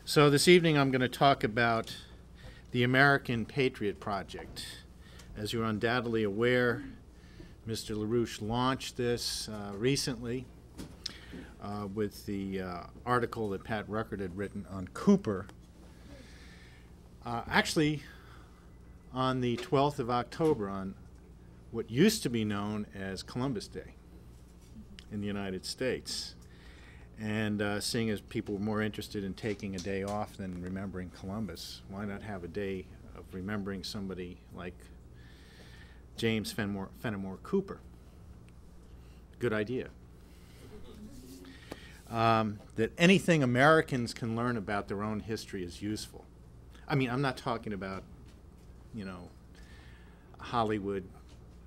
So this evening I'm going to talk about the American Patriot Project. As you're undoubtedly aware, Mr. LaRouche launched this recently with the article that Pat Ruckert had written on Cooper. Actually, on the 12th of October, on what used to be known as Columbus Day in the United States. And seeing as people were more interested in taking a day off than remembering Columbus, why not have a day of remembering somebody like James Fenimore Cooper? Good idea. That anything Americans can learn about their own history is useful. I mean, I'm not talking about, you know, Hollywood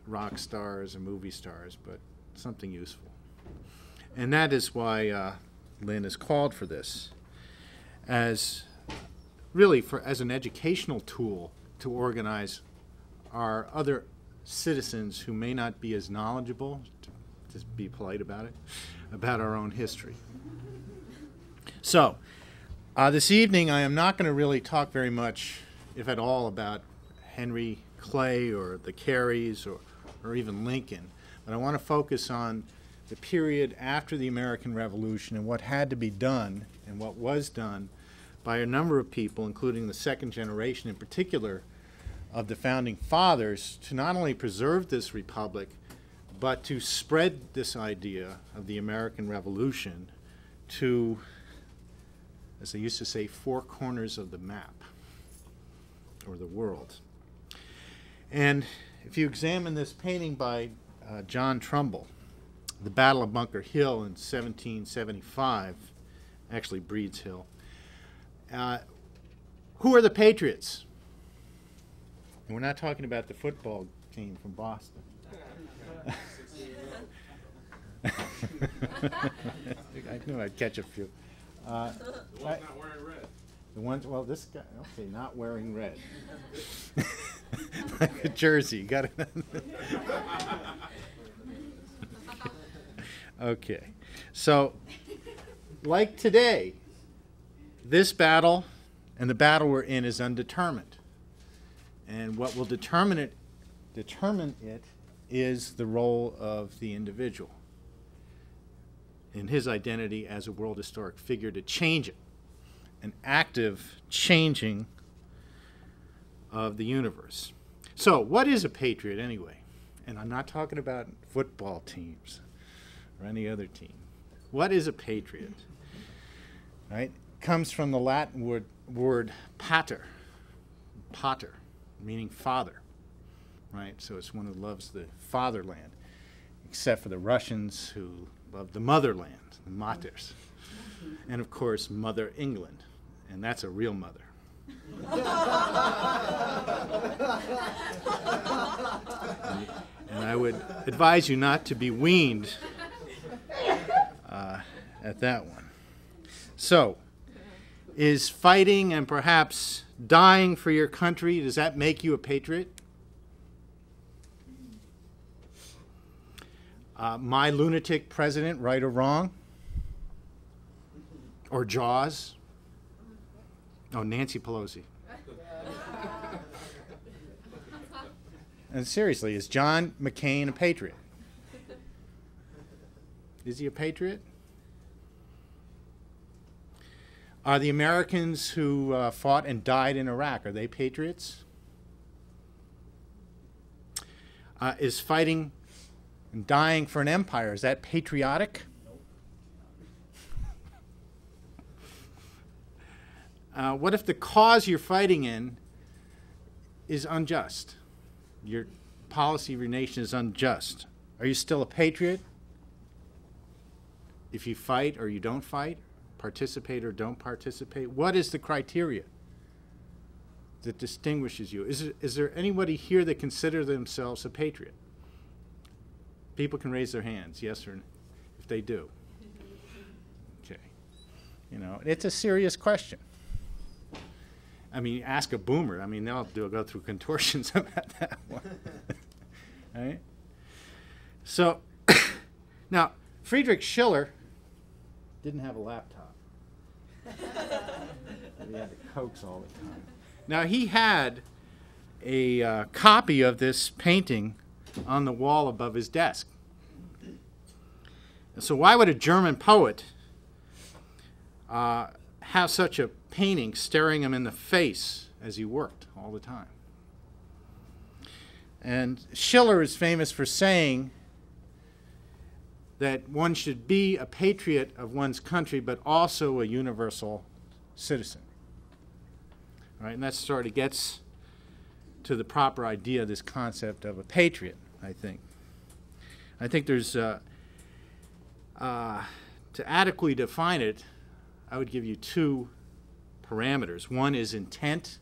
rock stars or movie stars, but something useful. And that is why Lynn has called for this, as really as an educational tool to organize our other citizens who may not be as knowledgeable, to be polite about it, about our own history. So, this evening I am not going to really talk very much, if at all, about Henry Clay or the Careys or even Lincoln, but I want to focus on the period after the American Revolution and what had to be done and what was done by a number of people, including the second generation in particular of the Founding Fathers, to not only preserve this republic, but to spread this idea of the American Revolution to, as they used to say, four corners of the map, or the world. And if you examine this painting by John Trumbull, the Battle of Bunker Hill in 1775, actually Breed's Hill. Who are the Patriots? And we're not talking about the football team from Boston. I knew I'd catch a few. The one's not wearing red. The ones, well, this guy, okay, not wearing red. Like a jersey, you got it. Okay, so like today, this battle and the battle we're in is undetermined, and what will determine it is the role of the individual in his identity as a world historic figure to change it, an active changing of the universe. So what is a patriot anyway? And I'm not talking about football teams or any other team. What is a patriot? Right? It comes from the Latin word pater, meaning father. Right? So it's one who loves the fatherland, except for the Russians who love the motherland, the maters. And of course, Mother England, and that's a real mother. And I would advise you not to be weaned at that one. So, is fighting and perhaps dying for your country, does that make you a patriot? My lunatic president, right or wrong? Or Jaws? Oh, Nancy Pelosi. And seriously, is John McCain a patriot? Is he a patriot? Are the Americans who fought and died in Iraq, are they patriots? Is fighting and dying for an empire, is that patriotic? What if the cause you're fighting in is unjust? Your policy of your nation is unjust. Are you still a patriot? If you fight or you don't fight, participate or don't participate, what is the criteria that distinguishes you? Is there anybody here that considers themselves a patriot? People can raise their hands, yes or no, if they do. Okay. You know, it's a serious question. I mean, ask a boomer. I mean, they'll go through contortions about that one. Right? So, now, Friedrich Schiller didn't have a laptop. he had to coax all the time. Now, he had a copy of this painting on the wall above his desk. So why would a German poet have such a painting staring him in the face as he worked all the time? And Schiller is famous for saying that one should be a patriot of one's country, but also a universal citizen. All right, and that sort of gets to the proper idea of this concept of a patriot, I think. I think there's, to adequately define it, I would give you two parameters. One is intent.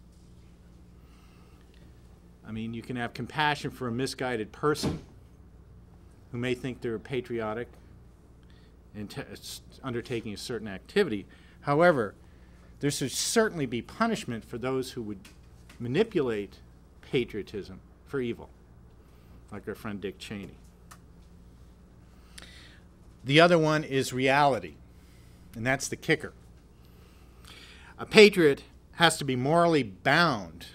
I mean, you can have compassion for a misguided person who may think they're patriotic and undertaking a certain activity. However, there should certainly be punishment for those who would manipulate patriotism for evil, like our friend Dick Cheney. The other one is reality, and that's the kicker. A patriot has to be morally bound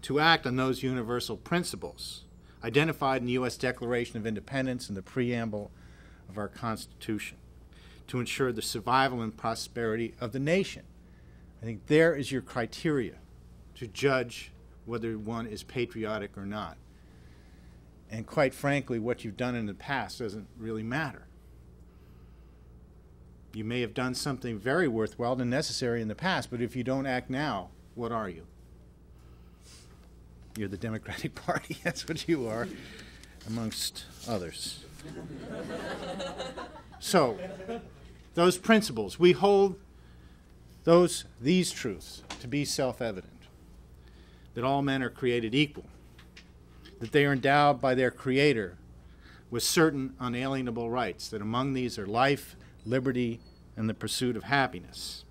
to act on those universal principles identified in the U.S. Declaration of Independence and the preamble of our Constitution to ensure the survival and prosperity of the nation. I think there is your criteria to judge whether one is patriotic or not. And quite frankly, what you've done in the past doesn't really matter. You may have done something very worthwhile and necessary in the past, but if you don't act now, what are you? You're the Democratic Party. That's what you are, amongst others. So, those principles, we hold these truths to be self-evident, that all men are created equal, that they are endowed by their Creator with certain unalienable rights, that among these are life, liberty, and the pursuit of happiness,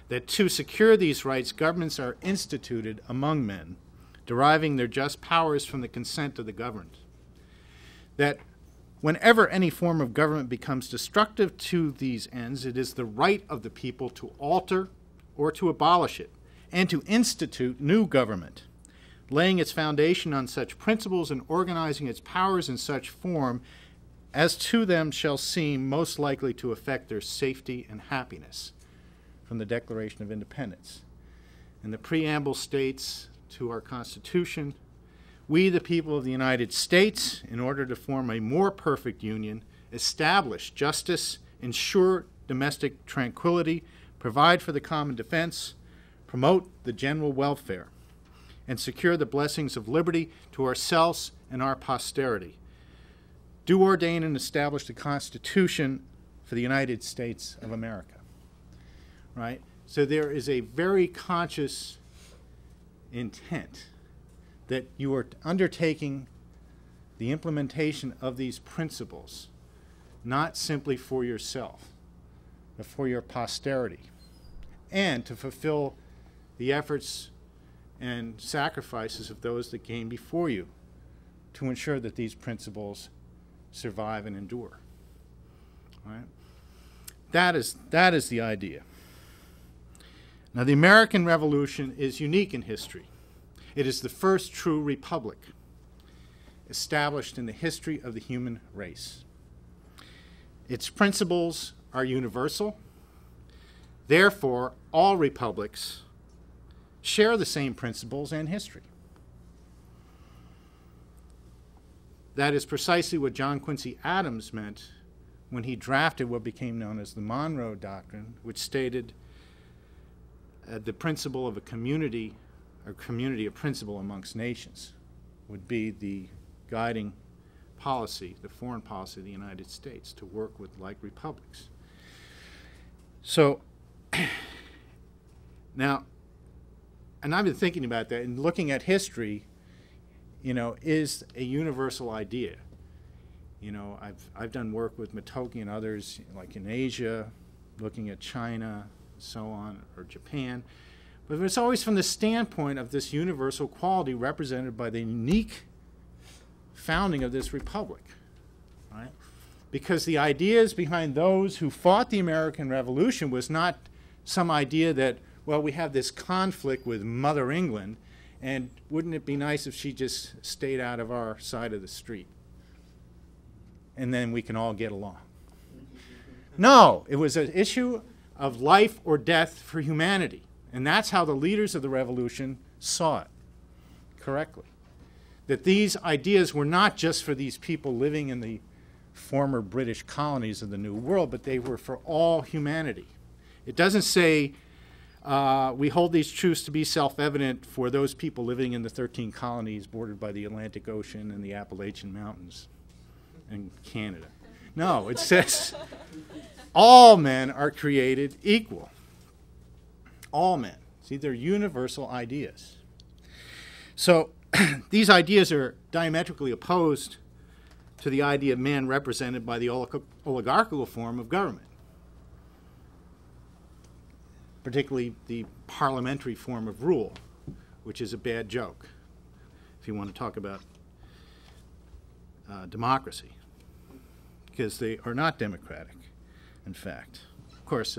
that to secure these rights, governments are instituted among men, deriving their just powers from the consent of the governed, that whenever any form of government becomes destructive to these ends, it is the right of the people to alter or to abolish it, and to institute new government, laying its foundation on such principles and organizing its powers in such form as to them shall seem most likely to affect their safety and happiness, from the Declaration of Independence. And the preamble states to our Constitution, we, the people of the United States, in order to form a more perfect union, establish justice, ensure domestic tranquility, provide for the common defense, promote the general welfare, and secure the blessings of liberty to ourselves and our posterity. Do ordain and establish the Constitution for the United States of America. Right? So there is a very conscious intent that you are undertaking the implementation of these principles, not simply for yourself, but for your posterity, and to fulfill the efforts and sacrifices of those that came before you to ensure that these principles survive and endure. Right? That is the idea. Now, the American Revolution is unique in history. It is the first true republic established in the history of the human race. Its principles are universal. Therefore, all republics share the same principles and history. That is precisely what John Quincy Adams meant when he drafted what became known as the Monroe Doctrine, which stated the principle of a community of principle amongst nations would be the guiding policy, the foreign policy of the United States, to work with like republics. So now, and I've been thinking about that and looking at history, is a universal idea. I've done work with Matoki and others, like in Asia, looking at China, so on, or Japan. But it's always from the standpoint of this universal quality represented by the unique founding of this republic, right? Because the ideas behind those who fought the American Revolution was not some idea that well, we have this conflict with Mother England, and wouldn't it be nice if she just stayed out of our side of the street? And then we can all get along. No, it was an issue of life or death for humanity. And that's how the leaders of the revolution saw it correctly. That these ideas were not just for these people living in the former British colonies of the New World, but they were for all humanity. It doesn't say we hold these truths to be self-evident for those people living in the 13 colonies bordered by the Atlantic Ocean and the Appalachian Mountains and Canada. No, it says all men are created equal. All men. See, they're universal ideas. So these ideas are diametrically opposed to the idea of man represented by the oligarchical form of government, particularly the parliamentary form of rule, which is a bad joke if you want to talk about democracy, because they are not democratic, in fact. Of course,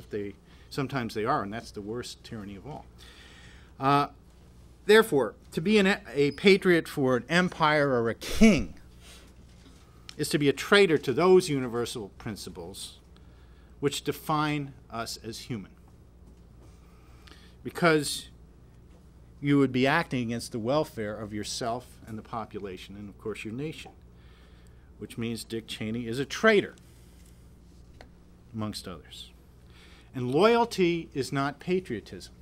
sometimes they are, and that's the worst tyranny of all. Therefore, to be a patriot for an empire or a king is to be a traitor to those universal principles which define us as human. Because you would be acting against the welfare of yourself and the population and, of course, your nation, which means Dick Cheney is a traitor, amongst others. And loyalty is not patriotism.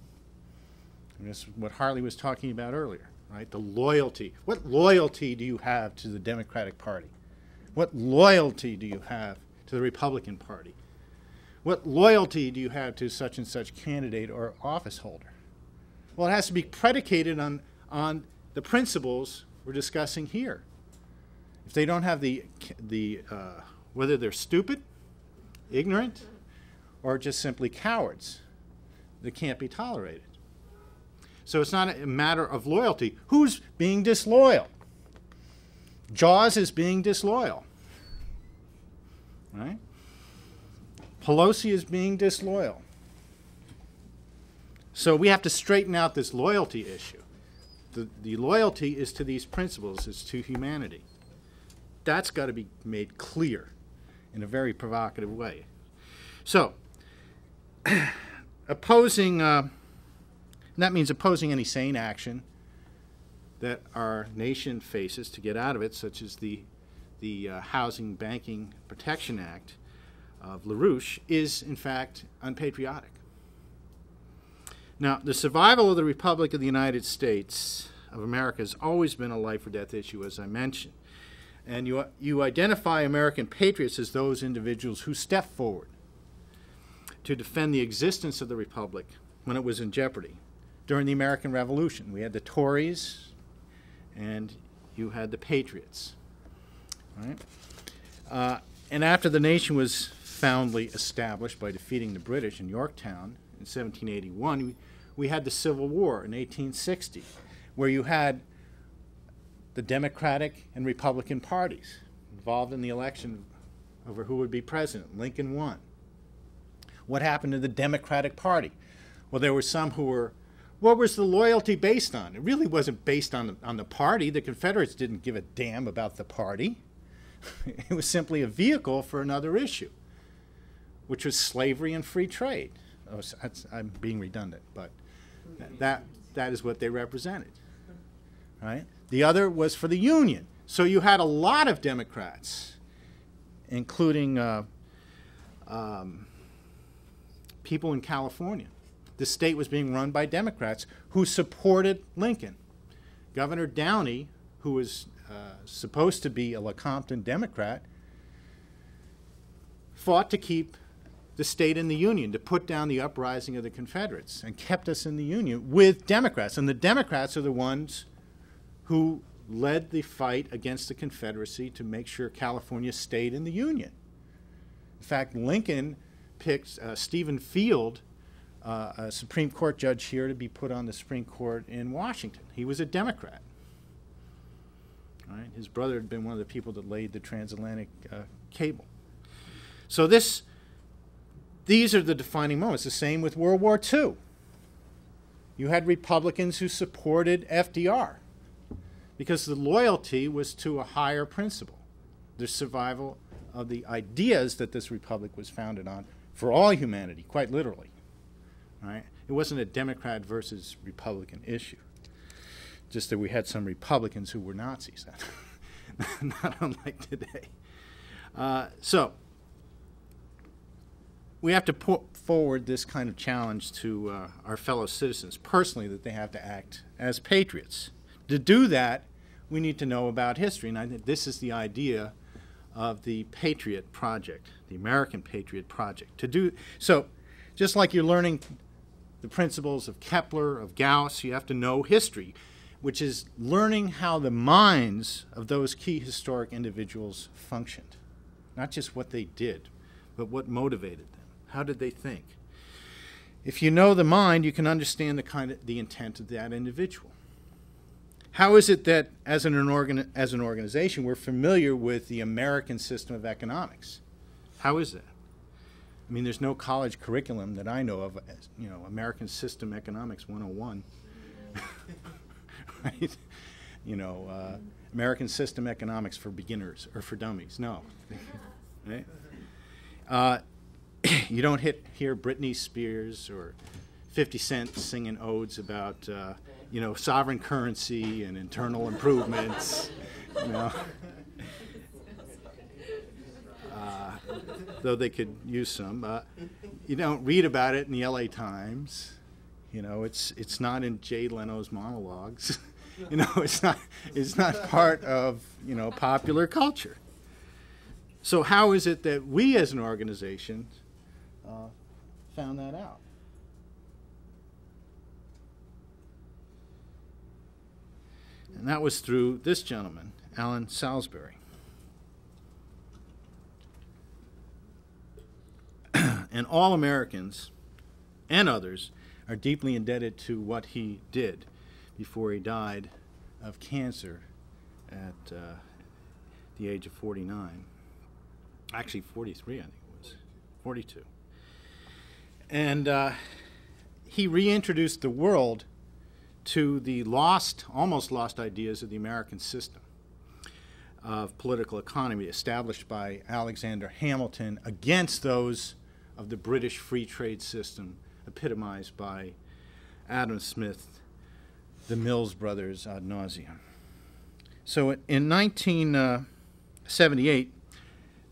And this is what Harley was talking about earlier, right? The loyalty. What loyalty do you have to the Democratic Party? What loyalty do you have to the Republican Party? What loyalty do you have to such and such candidate or office holder? Well, it has to be predicated on the principles we're discussing here. If they don't have whether they're stupid, ignorant, or just simply cowards, they can't be tolerated. So it's not a matter of loyalty. Who's being disloyal? Jaws is being disloyal, right? Pelosi is being disloyal. So we have to straighten out this loyalty issue. The loyalty is to these principles, it's to humanity. That's got to be made clear in a very provocative way. So, opposing, that means opposing any sane action that our nation faces to get out of it, such as the Housing Banking Protection Act of LaRouche, is in fact unpatriotic. Now, the survival of the Republic of the United States of America has always been a life or death issue, as I mentioned. And you identify American patriots as those individuals who step forward to defend the existence of the Republic when it was in jeopardy. During the American Revolution, we had the Tories and you had the Patriots. Right? And after the nation was foundly established by defeating the British in Yorktown in 1781, we had the Civil War in 1860, where you had the Democratic and Republican parties involved in the election over who would be president. Lincoln won. What happened to the Democratic Party? Well, there were some who were, what was the loyalty based on? It really wasn't based on the party. The Confederates didn't give a damn about the party. It was simply a vehicle for another issue, which was slavery and free trade. Oh, I'm being redundant, but that is what they represented. Right? The other was for the Union. So you had a lot of Democrats, including people in California. The state was being run by Democrats who supported Lincoln. Governor Downey, who was supposed to be a Lecompton Democrat, fought to keep the state in the Union, to put down the uprising of the Confederates, and kept us in the Union with Democrats. And the Democrats are the ones who led the fight against the Confederacy to make sure California stayed in the Union. In fact, Lincoln picked Stephen Field, a Supreme Court judge here, to be put on the Supreme Court in Washington. He was a Democrat. Right? His brother had been one of the people that laid the transatlantic cable. So these are the defining moments. The same with World War II. you had Republicans who supported FDR because the loyalty was to a higher principle, the survival of the ideas that this republic was founded on for all humanity, quite literally. Right? It wasn't a Democrat versus Republican issue, just that we had some Republicans who were Nazis, not unlike today. So we have to put forward this kind of challenge to our fellow citizens personally, that they have to act as patriots. To do that, we need to know about history, and I think this is the idea of the Patriot Project, the American Patriot Project. To do so, just like you're learning the principles of Kepler, of Gauss, you have to know history, which is learning how the minds of those key historic individuals functioned. Not just what they did, but what motivated them. How did they think? If you know the mind, you can understand the intent of that individual. How is it that as an organization we're familiar with the American system of economics? How is that? I mean, there's no college curriculum that I know of, as, American System Economics 101. Right? American System Economics for beginners or for dummies. No. Right? You don't hear Britney Spears or 50 Cent singing odes about sovereign currency and internal improvements. Though they could use some. You don't read about it in the LA Times. It's not in Jay Leno's monologues. It's not part of popular culture. So how is it that we as an organization found that out? And that was through this gentleman, Alan Salisbury. And all Americans and others are deeply indebted to what he did before he died of cancer at the age of 49. Actually, 43, I think it was. 42. And he reintroduced the world to the almost lost ideas of the American system of political economy established by Alexander Hamilton against those of the British free trade system epitomized by Adam Smith, the Mills brothers ad nauseum. So in 1978,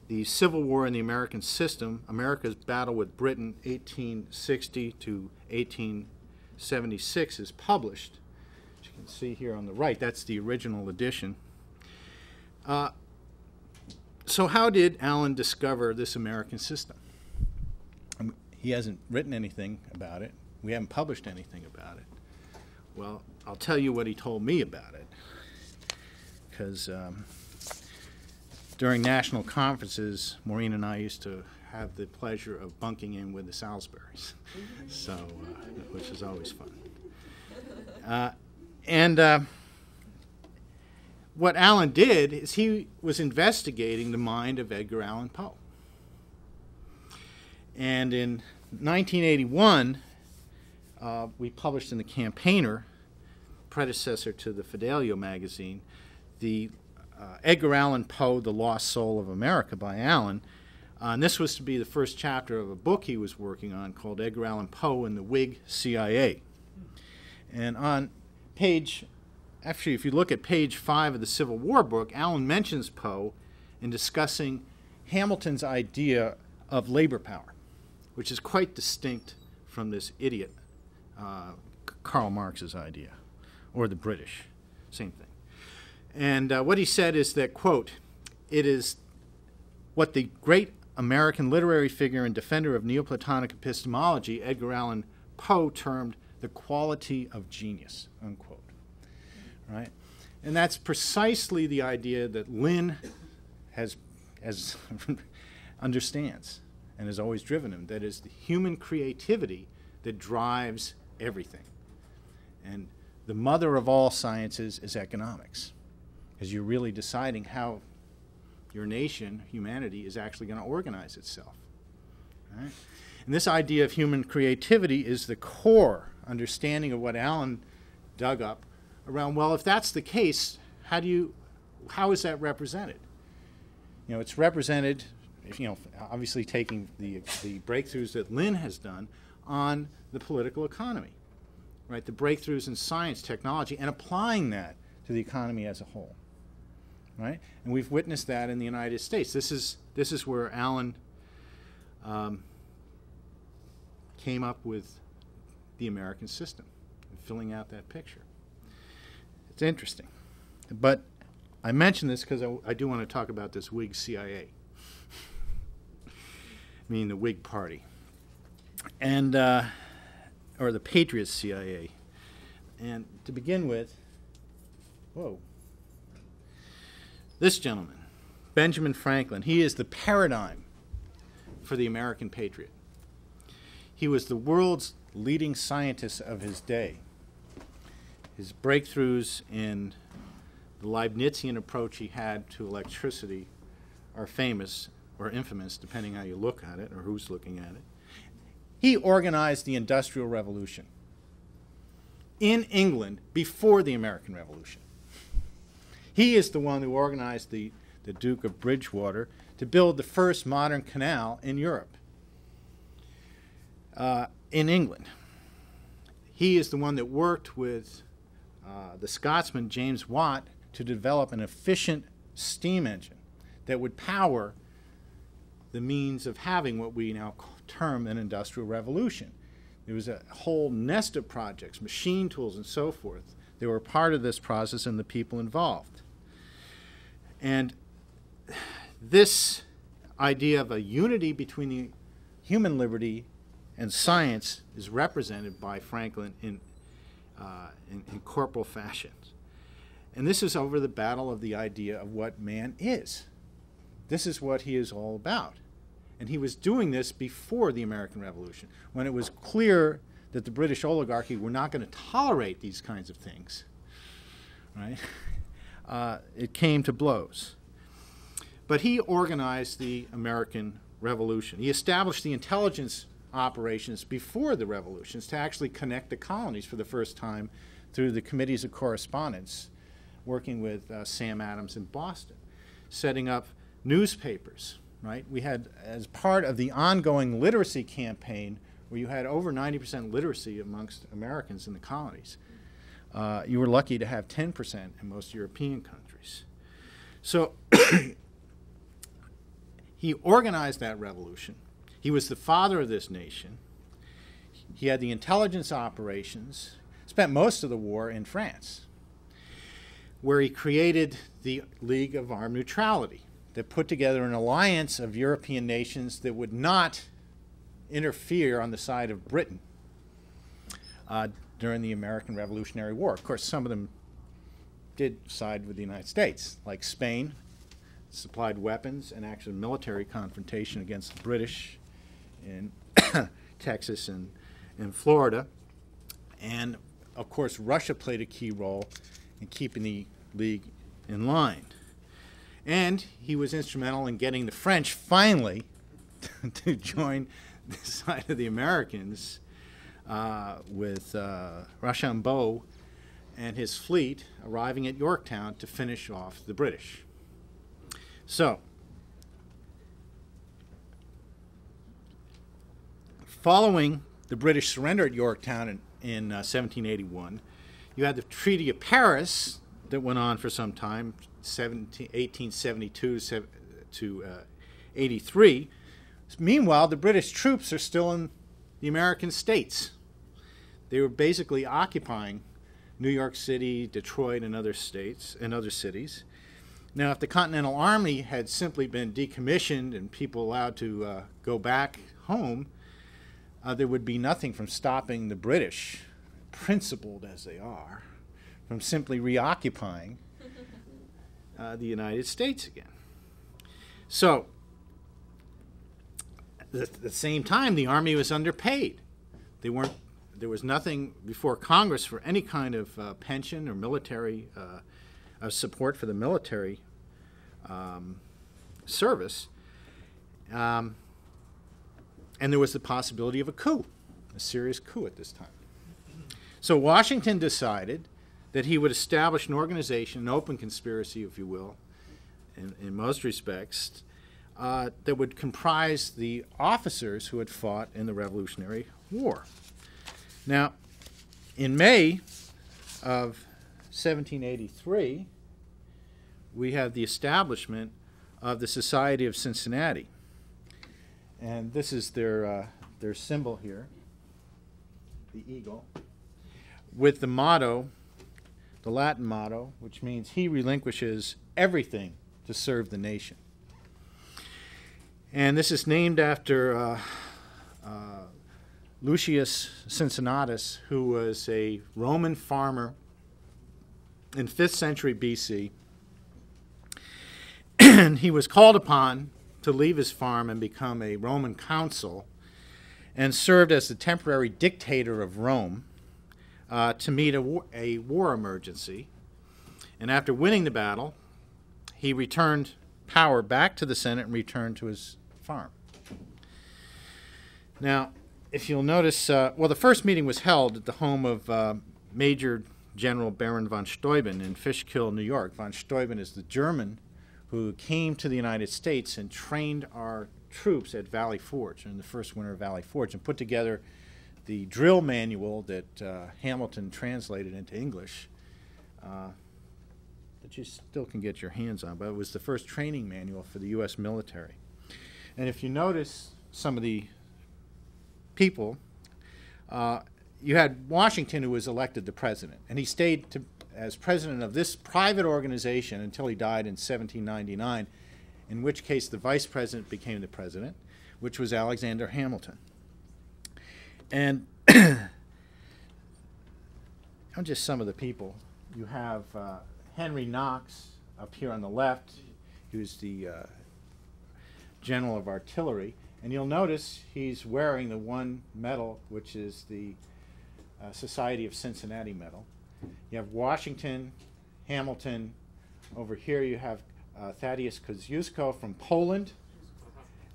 the Civil War in the American system, America's battle with Britain, 1860 to 1876, is published. As you can see here on the right, that's the original edition. So how did Alan discover this American system? He hasn't written anything about it. We haven't published anything about it. Well, I'll tell you what he told me about it. Because during national conferences, Maureen and I used to have the pleasure of bunking in with the Salisburys, so which is always fun. What Alan did is he was investigating the mind of Edgar Allan Poe. And in 1981, we published in the Campaigner, predecessor to the Fidelio magazine, the Edgar Allan Poe, The Lost Soul of America by Allen. And this was to be the first chapter of a book he was working on called Edgar Allan Poe and the Whig CIA. And on page, actually, if you look at page 5 of the Civil War book, Allen mentions Poe in discussing Hamilton's idea of labor power, which is quite distinct from this idiot Karl Marx's idea, or the British, same thing. And what he said is that, quote, it is what the great American literary figure and defender of Neoplatonic epistemology, Edgar Allan Poe, termed the quality of genius, unquote. Right? And that's precisely the idea that Lynn has understands and has always driven him. That is the human creativity that drives everything. And the mother of all sciences is economics, because you're really deciding how your nation, humanity, is actually going to organize itself. Right? And this idea of human creativity is the core understanding of what Allen dug up around, well, if that's the case, how is that represented? You know, it's represented, you know, obviously taking the breakthroughs that Lynn has done on the political economy, right? The breakthroughs in science, technology, and applying that to the economy as a whole, right? And we've witnessed that in the United States. This is where Allen came up with the American system, and filling out that picture. It's interesting. But I mention this because I do want to talk about this Whig CIA, meaning the Whig Party, and or the Patriot CIA. And to begin with, this gentleman, Benjamin Franklin, he is the paradigm for the American patriot. He was the world's leading scientist of his day. His breakthroughs in the Leibnizian approach he had to electricity are famous or infamous, depending how you look at it or who's looking at it. He organized the Industrial Revolution in England before the American Revolution. He is the one who organized the Duke of Bridgewater to build the first modern canal in Europe, in England. He is the one that worked with the Scotsman James Watt to develop an efficient steam engine that would power the means of having what we now term an industrial revolution. There was a whole nest of projects, machine tools and so forth. They were part of this process and the people involved. And this idea of a unity between the human liberty and science is represented by Franklin in corporal fashions. And this is over the battle of the idea of what man is. This is what he is all about. And he was doing this before the American Revolution, when it was clear that the British oligarchy were not going to tolerate these kinds of things. Right? It came to blows. But he organized the American Revolution. He established the intelligence operations before the revolutions to actually connect the colonies for the first time through the committees of correspondence, working with Sam Adams in Boston, setting up newspapers, right? We had, as part of the ongoing literacy campaign, where you had over 90% literacy amongst Americans in the colonies. You were lucky to have 10% in most European countries. So he organized that revolution. He was the father of this nation. He had the intelligence operations, spent most of the war in France, where he created the League of Armed Neutrality that put together an alliance of European nations that would not interfere on the side of Britain during the American Revolutionary War. Of course, some of them did side with the United States, like Spain, supplied weapons and actually military confrontation against the British in Texas and Florida. And, of course, Russia played a key role in keeping the League in line. And he was instrumental in getting the French finally to join the side of the Americans with Rochambeau and his fleet arriving at Yorktown to finish off the British. So, following the British surrender at Yorktown in 1781, you had the Treaty of Paris that went on for some time, 1872 to 83. Meanwhile, the British troops are still in the American states. They were basically occupying New York City, Detroit, and other states and other cities. Now, if the Continental Army had simply been decommissioned and people allowed to go back home, there would be nothing from stopping the British, principled as they are, from simply reoccupying the United States again. So, at the same time, the Army was underpaid. There was nothing before Congress for any kind of pension or military support for the military service. And there was the possibility of a coup, a serious coup at this time. So Washington decided that he would establish an organization, an open conspiracy, if you will, in most respects, that would comprise the officers who had fought in the Revolutionary War. Now, in May of 1783, we have the establishment of the Society of Cincinnati. And this is their symbol here, the eagle, with the motto, the Latin motto, which means he relinquishes everything to serve the nation. And this is named after Lucius Cincinnatus, who was a Roman farmer in 5th century BC. And he was called upon to leave his farm and become a Roman consul, and served as the temporary dictator of Rome to meet a war emergency. And after winning the battle, he returned power back to the Senate and returned to his farm. Now, if you'll notice, well, the first meeting was held at the home of Major General Baron von Steuben in Fishkill, New York. Von Steuben is the German who came to the United States and trained our troops at Valley Forge in the first winter of Valley Forge, and put together the drill manual that Hamilton translated into English, that you still can get your hands on, but it was the first training manual for the U.S. military. And if you notice some of the people, you had Washington, who was elected the president, and he stayed as president of this private organization until he died in 1799, in which case the vice president became the president, which was Alexander Hamilton. And just some of the people. You have Henry Knox up here on the left, who's the general of artillery. And you'll notice he's wearing the one medal, which is the Society of Cincinnati medal. You have Washington, Hamilton. Over here you have Thaddeus Kosciuszko from Poland,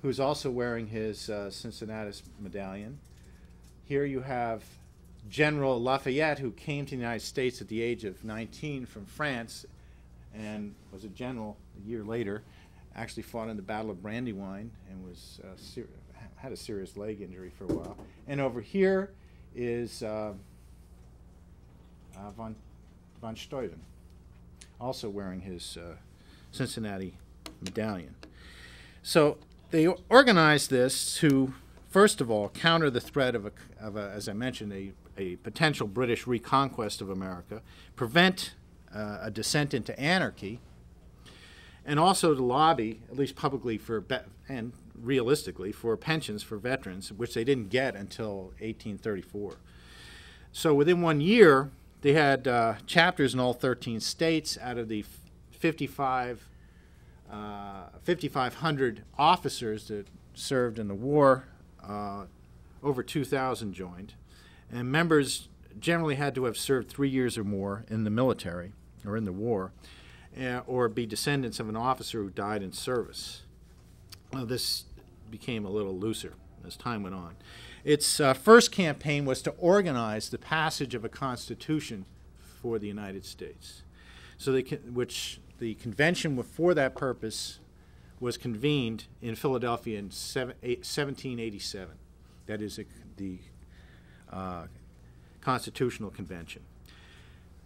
who's also wearing his Cincinnatus medallion. Here you have General Lafayette, who came to the United States at the age of 19 from France and was a general a year later, actually fought in the Battle of Brandywine and was had a serious leg injury for a while. And over here is von Steuben, also wearing his Cincinnati medallion. So they organized this to, first of all, counter the threat of as I mentioned, a potential British reconquest of America, prevent a descent into anarchy, and also to lobby, at least publicly and realistically, for pensions for veterans, which they didn't get until 1834. So within 1 year, they had chapters in all 13 states. Out of the 5,500 officers that served in the war, over 2,000 joined. And members generally had to have served 3 years or more in the military or in the war, or be descendants of an officer who died in service. Well, this became a little looser as time went on. Its first campaign was to organize the passage of a constitution for the United States, so which the convention for that purpose was convened in Philadelphia in 1787. That is the Constitutional Convention.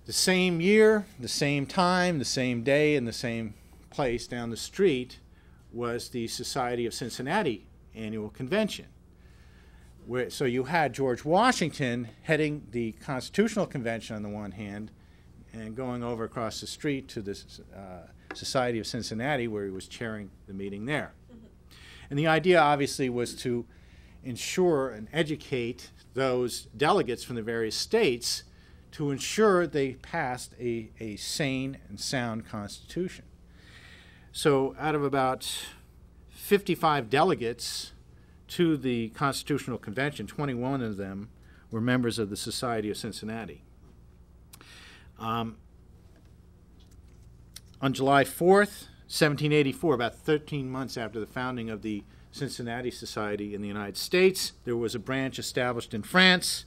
The same year, the same time, the same day, and the same place down the street was the Society of Cincinnati Annual Convention. So you had George Washington heading the Constitutional Convention on the one hand, and going over across the street to the Society of Cincinnati, where he was chairing the meeting there. And the idea, obviously, was to ensure and educate those delegates from the various states to ensure they passed a sane and sound constitution. So out of about 55 delegates to the Constitutional Convention, 21 of them were members of the Society of Cincinnati. On July 4th, 1784, about 13 months after the founding of the Cincinnati Society in the United States, there was a branch established in France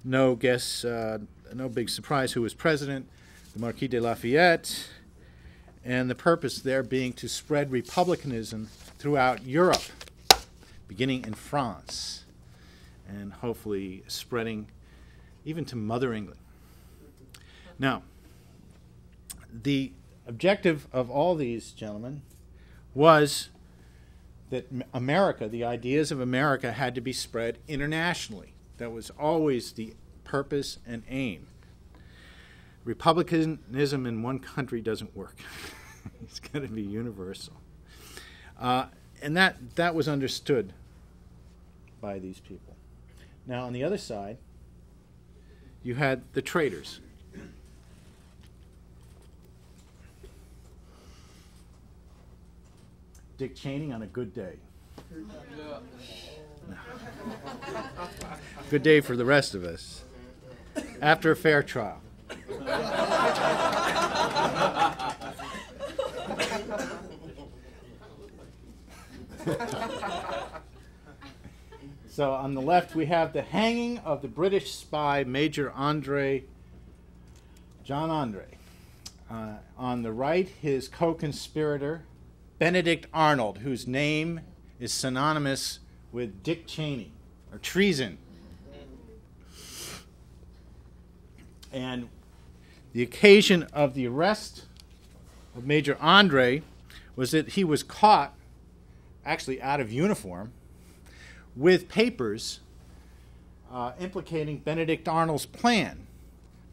no big surprise who was president, the Marquis de Lafayette, and the purpose there being to spread republicanism throughout Europe, beginning in France, and hopefully spreading even to Mother England. Now, the objective of all these gentlemen was that America, the ideas of America, had to be spread internationally. That was always the purpose and aim. Republicanism in one country doesn't work. It's got to be universal. And that was understood by these people. Now, on the other side, you had the traitors. Dick Cheney on a good day. Good day for the rest of us. After a fair trial. So on the left we have the hanging of the British spy Major John Andre. On the right, his co-conspirator Benedict Arnold, whose name is synonymous with Dick Cheney, or treason. And the occasion of the arrest of Major Andre was that he was caught, actually out of uniform, with papers implicating Benedict Arnold's plan.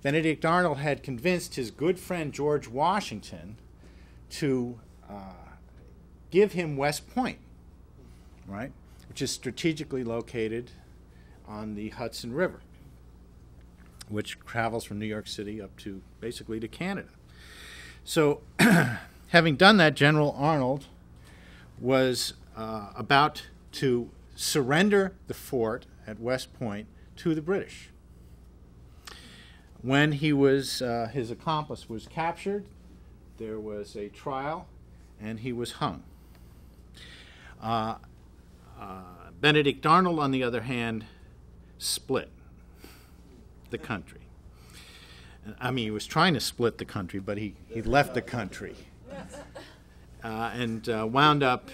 Benedict Arnold had convinced his good friend George Washington to give him West Point, right, which is strategically located on the Hudson River, which travels from New York City up to basically to Canada. So having done that, General Arnold was about to surrender the fort at West Point to the British. When he was, his accomplice was captured, there was a trial, and he was hung. Benedict Arnold, on the other hand, split the country. I mean, he was trying to split the country, but he left the country and wound up,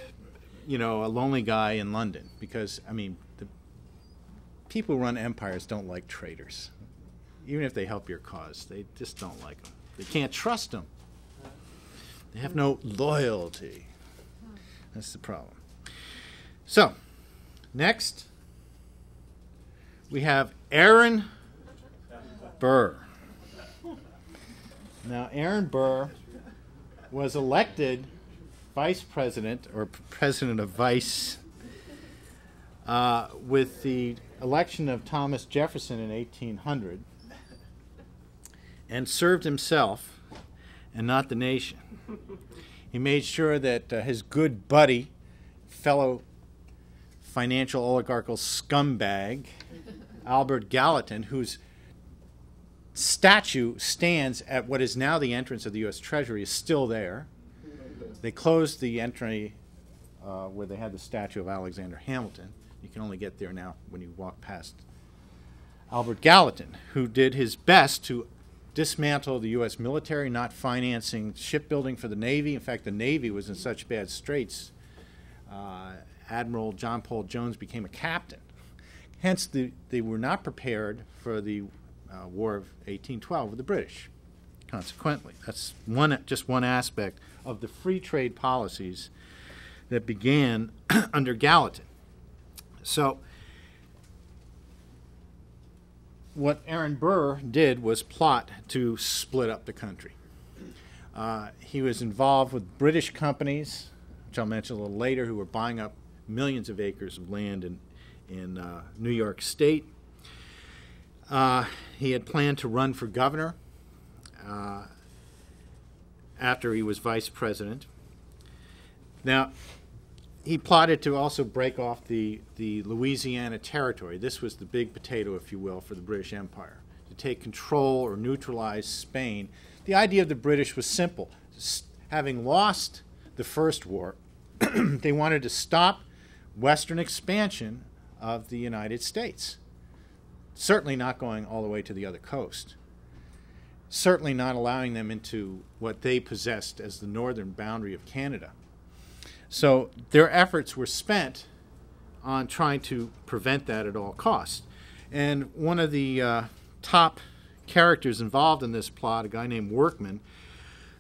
a lonely guy in London because, I mean, the people who run empires don't like traitors. Even if they help your cause, they just don't like them. They can't trust them. They have no loyalty. That's the problem. So, next, we have Aaron Burr. Now, Aaron Burr was elected vice president, or president of vice, with the election of Thomas Jefferson in 1800, and served himself and not the nation. He made sure that his good buddy, fellow financial oligarchical scumbag, Albert Gallatin, whose statue stands at what is now the entrance of the U.S. Treasury, is still there. They closed the entry where they had the statue of Alexander Hamilton. You can only get there now when you walk past Albert Gallatin, who did his best to dismantle the U.S. military, not financing shipbuilding for the Navy. In fact, the Navy was in such bad straits, Admiral John Paul Jones became a captain. Hence, they were not prepared for the War of 1812 with the British. Consequently, that's just one aspect of the free trade policies that began under Gallatin. So, what Aaron Burr did was plot to split up the country. He was involved with British companies, which I'll mention a little later, who were buying up millions of acres of land in New York State. He had planned to run for governor after he was vice president. Now, he plotted to also break off the Louisiana Territory. This was the big potato, if you will, for the British Empire, to take control or neutralize Spain. The idea of the British was simple. Having lost the First War, they wanted to stop Western expansion of the United States. certainly not going all the way to the other coast, certainly not allowing them into what they possessed as the northern boundary of Canada. So their efforts were spent on trying to prevent that at all costs. And one of the top characters involved in this plot, a guy named Workman,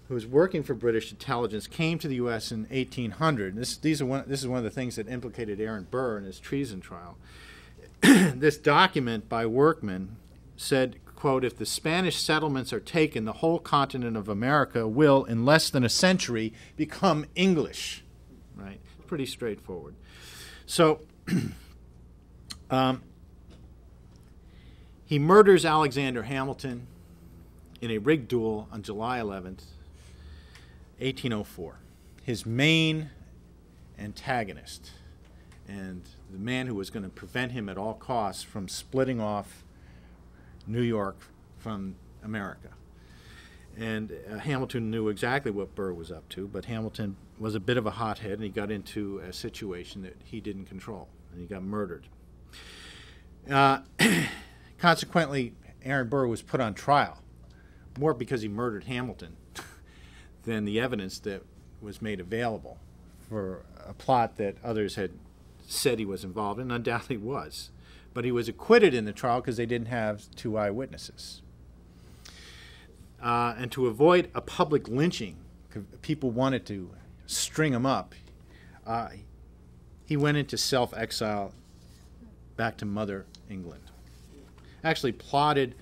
who was working for British intelligence, came to the U.S. in 1800. This is one of the things that implicated Aaron Burr in his treason trial. This document by Workman said, quote, "If the Spanish settlements are taken, the whole continent of America will, in less than a century, become English." Right? Pretty straightforward. So he murders Alexander Hamilton in a rigged duel on July 11th, 1804. His main antagonist and the man who was going to prevent him at all costs from splitting off New York from America. And Hamilton knew exactly what Burr was up to, but Hamilton was a bit of a hothead, and he got into a situation that he didn't control, and he got murdered. Consequently, Aaron Burr was put on trial, more because he murdered Hamilton than the evidence that was made available for a plot that others had said he was involved in, undoubtedly was. But he was acquitted in the trial because they didn't have two eyewitnesses. And to avoid a public lynching, people wanted to string him up, he went into self-exile back to Mother England. Actually plotted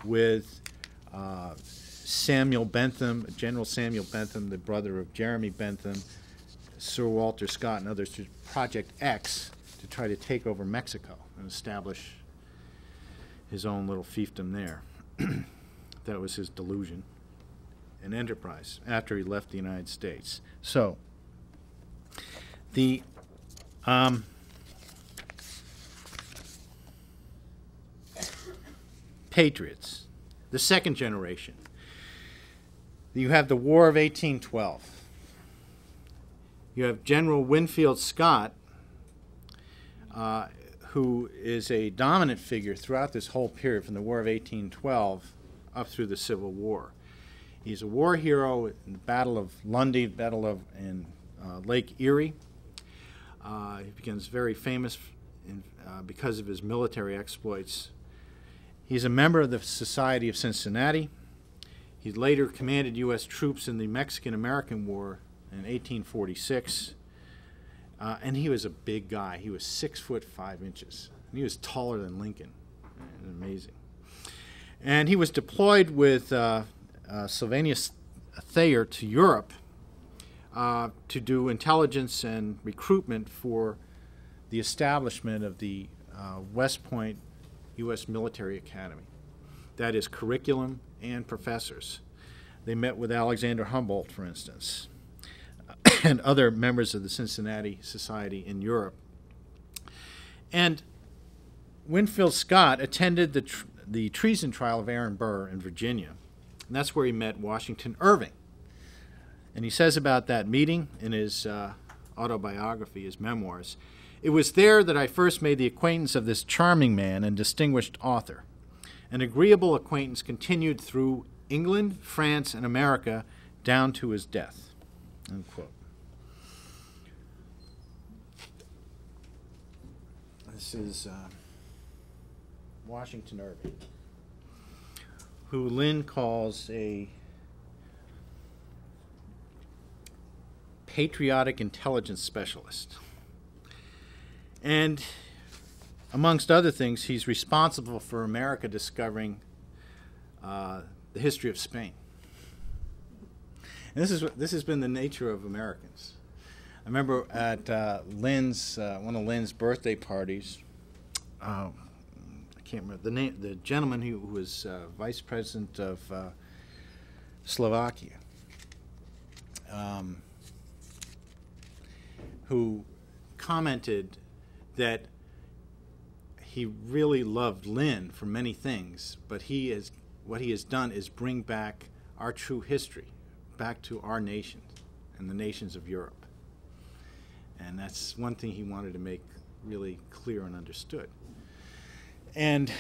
with Samuel Bentham, General Samuel Bentham, the brother of Jeremy Bentham, Sir Walter Scott, and others, to Project X to try to take over Mexico and establish his own little fiefdom there. That was his delusion and enterprise after he left the United States. So, the Patriots, the second generation. You have the War of 1812. You have General Winfield Scott, who is a dominant figure throughout this whole period from the War of 1812 up through the Civil War. He's a war hero in the Battle of Lundy, Battle of Lake Erie. He becomes very famous because of his military exploits. He's a member of the Society of Cincinnati. He later commanded U.S. troops in the Mexican-American War in 1846. And he was a big guy. He was 6'5". And he was taller than Lincoln. Amazing. And he was deployed with Sylvanus Thayer to Europe to do intelligence and recruitment for the establishment of the West Point U.S. Military Academy. That is curriculum and professors. They met with Alexander Humboldt, for instance, and other members of the Cincinnati Society in Europe. And Winfield Scott attended the treason trial of Aaron Burr in Virginia. And that's where he met Washington Irving. And he says about that meeting in his autobiography, his memoirs, "It was there that I first made the acquaintance of this charming man and distinguished author. An agreeable acquaintance continued through England, France, and America down to his death." Unquote. This is Washington Irving, who Lynn calls a patriotic intelligence specialist. And amongst other things, he's responsible for America discovering the history of Spain. And this has been the nature of Americans. I remember at one of Lynn's birthday parties, I can't remember the name, the gentleman who was vice president of Slovakia, who commented that he really loved Lynn for many things, but what he has done is bring back our true history, back to our nation and the nations of Europe. And that's one thing he wanted to make really clear and understood. And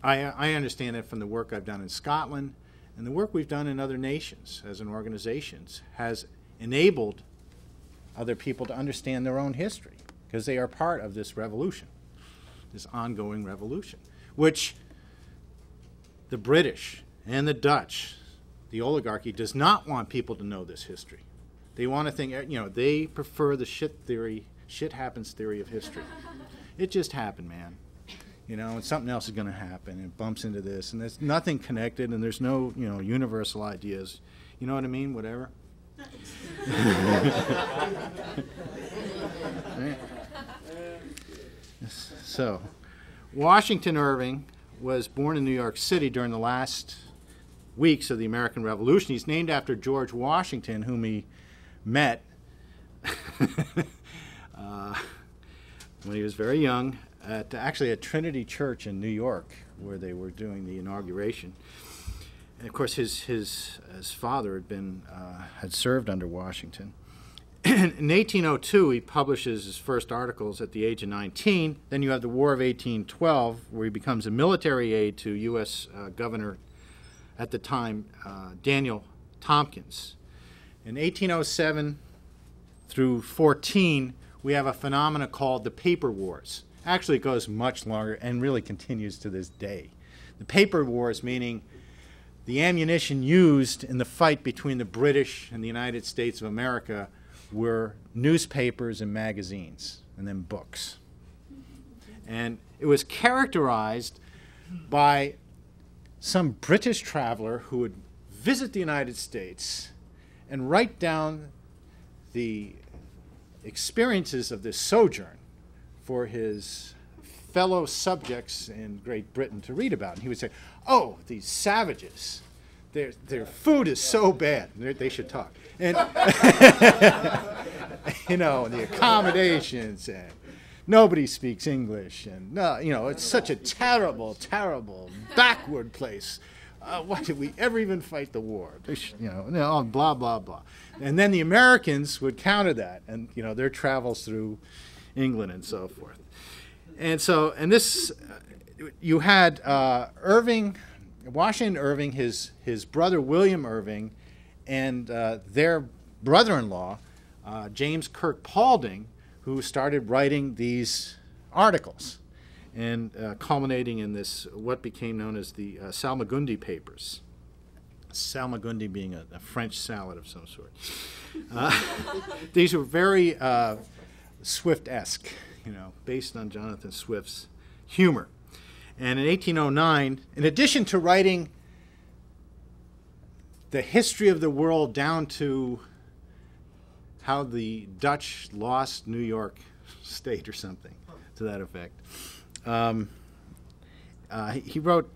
I understand it from the work I've done in Scotland, and the work we've done in other nations as an organizations has enabled other people to understand their own history, because they are part of this revolution, this ongoing revolution, which the British and the Dutch, the oligarchy, does not want people to know this history. They want to think, you know, they prefer the shit happens theory of history. It just happened, man. You know, and something else is going to happen, and it bumps into this, and there's nothing connected, and there's no, you know, universal ideas. You know what I mean? Whatever. Right? So, Washington Irving was born in New York City during the last weeks of the American Revolution. He's named after George Washington, whom he met when he was very young, actually at Trinity Church in New York, where they were doing the inauguration. And of course, his father had served under Washington. In 1802, he publishes his first articles at the age of 19. Then you have the War of 1812, where he becomes a military aide to U.S. Governor at the time, Daniel Tompkins. In 1807 through 14, we have a phenomenon called the Paper Wars. Actually, it goes much longer and really continues to this day. The Paper Wars, meaning the ammunition used in the fight between the British and the United States of America were newspapers and magazines, and then books. And it was characterized by some British traveler who would visit the United States and write down the experiences of this sojourn for his fellow subjects in Great Britain to read about. And he would say, oh, these savages, their food is so bad. They should talk. And, you know, and the accommodations, and nobody speaks English. And, you know, it's such a terrible, terrible, backward place. Why did we ever even fight the war? You know, blah, blah, blah. And then the Americans would counter that, and, you know, their travels through England and so forth. And so, and this, you had Washington Irving, his brother William Irving, and their brother-in-law, James Kirk Paulding, who started writing these articles, and culminating in this, what became known as the Salma Gundy papers. Salma Gundy being a French salad of some sort. These were very Swift-esque, you know, based on Jonathan Swift's humor. And in 1809, in addition to writing the history of the world down to how the Dutch lost New York State or something to that effect, he wrote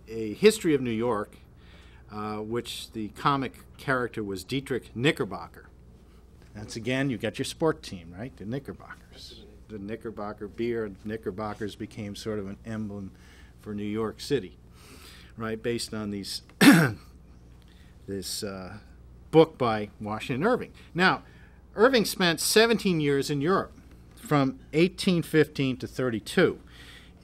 a history of New York, which the comic character was Dietrich Knickerbocker. That's, again, you got your sport team, right? The Knickerbockers. The Knickerbocker beer and Knickerbockers became sort of an emblem for New York City, right? Based on these this book by Washington Irving. Now, Irving spent 17 years in Europe, from 1815 to 32.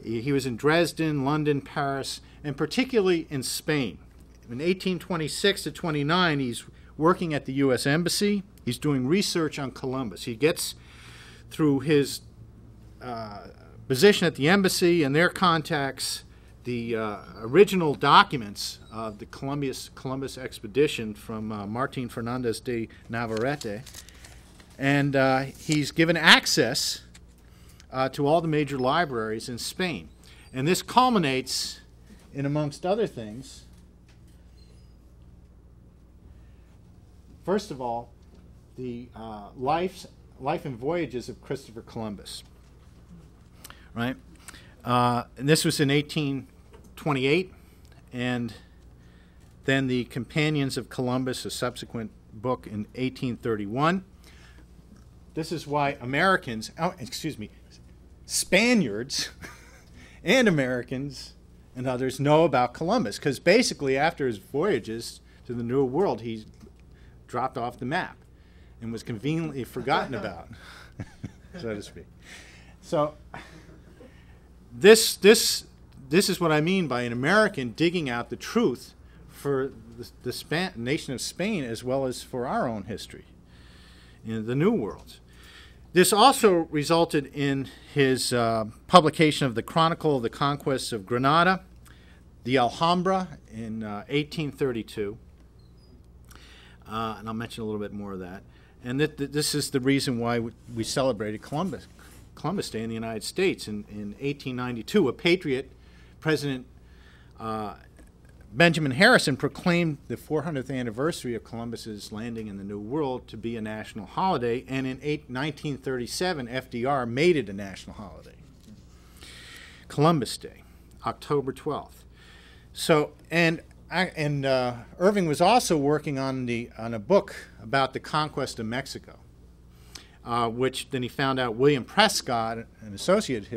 He was in Dresden, London, Paris, and particularly in Spain. In 1826 to 29, he's working at the U.S. Embassy. He's doing research on Columbus. He gets, through his position at the embassy and their contacts, the original documents of the Columbus expedition from Martin Fernandez de Navarrete. And he's given access to all the major libraries in Spain. And this culminates in, amongst other things, first of all, the life and voyages of Christopher Columbus, right? And this was in 1828, and then the Companions of Columbus, a subsequent book, in 1831. This is why Spaniards and Americans and others know about Columbus, because basically after his voyages to the New World, he dropped off the map and was conveniently forgotten about, so to speak. So this this is what I mean by an American digging out the truth for the nation of Spain as well as for our own history in the New World. This also resulted in his publication of the Chronicle of the Conquest of Granada, the Alhambra in 1832, and I'll mention a little bit more of that. And this is the reason why we celebrated Columbus Day in the United States. In 1892, a Patriot, President Benjamin Harrison, proclaimed the 400th anniversary of Columbus's landing in the New World to be a national holiday, and in 1937, FDR made it a national holiday. Columbus Day, October 12th. So, and Irving was also working on a book about the conquest of Mexico, which then he found out William Prescott, an associate,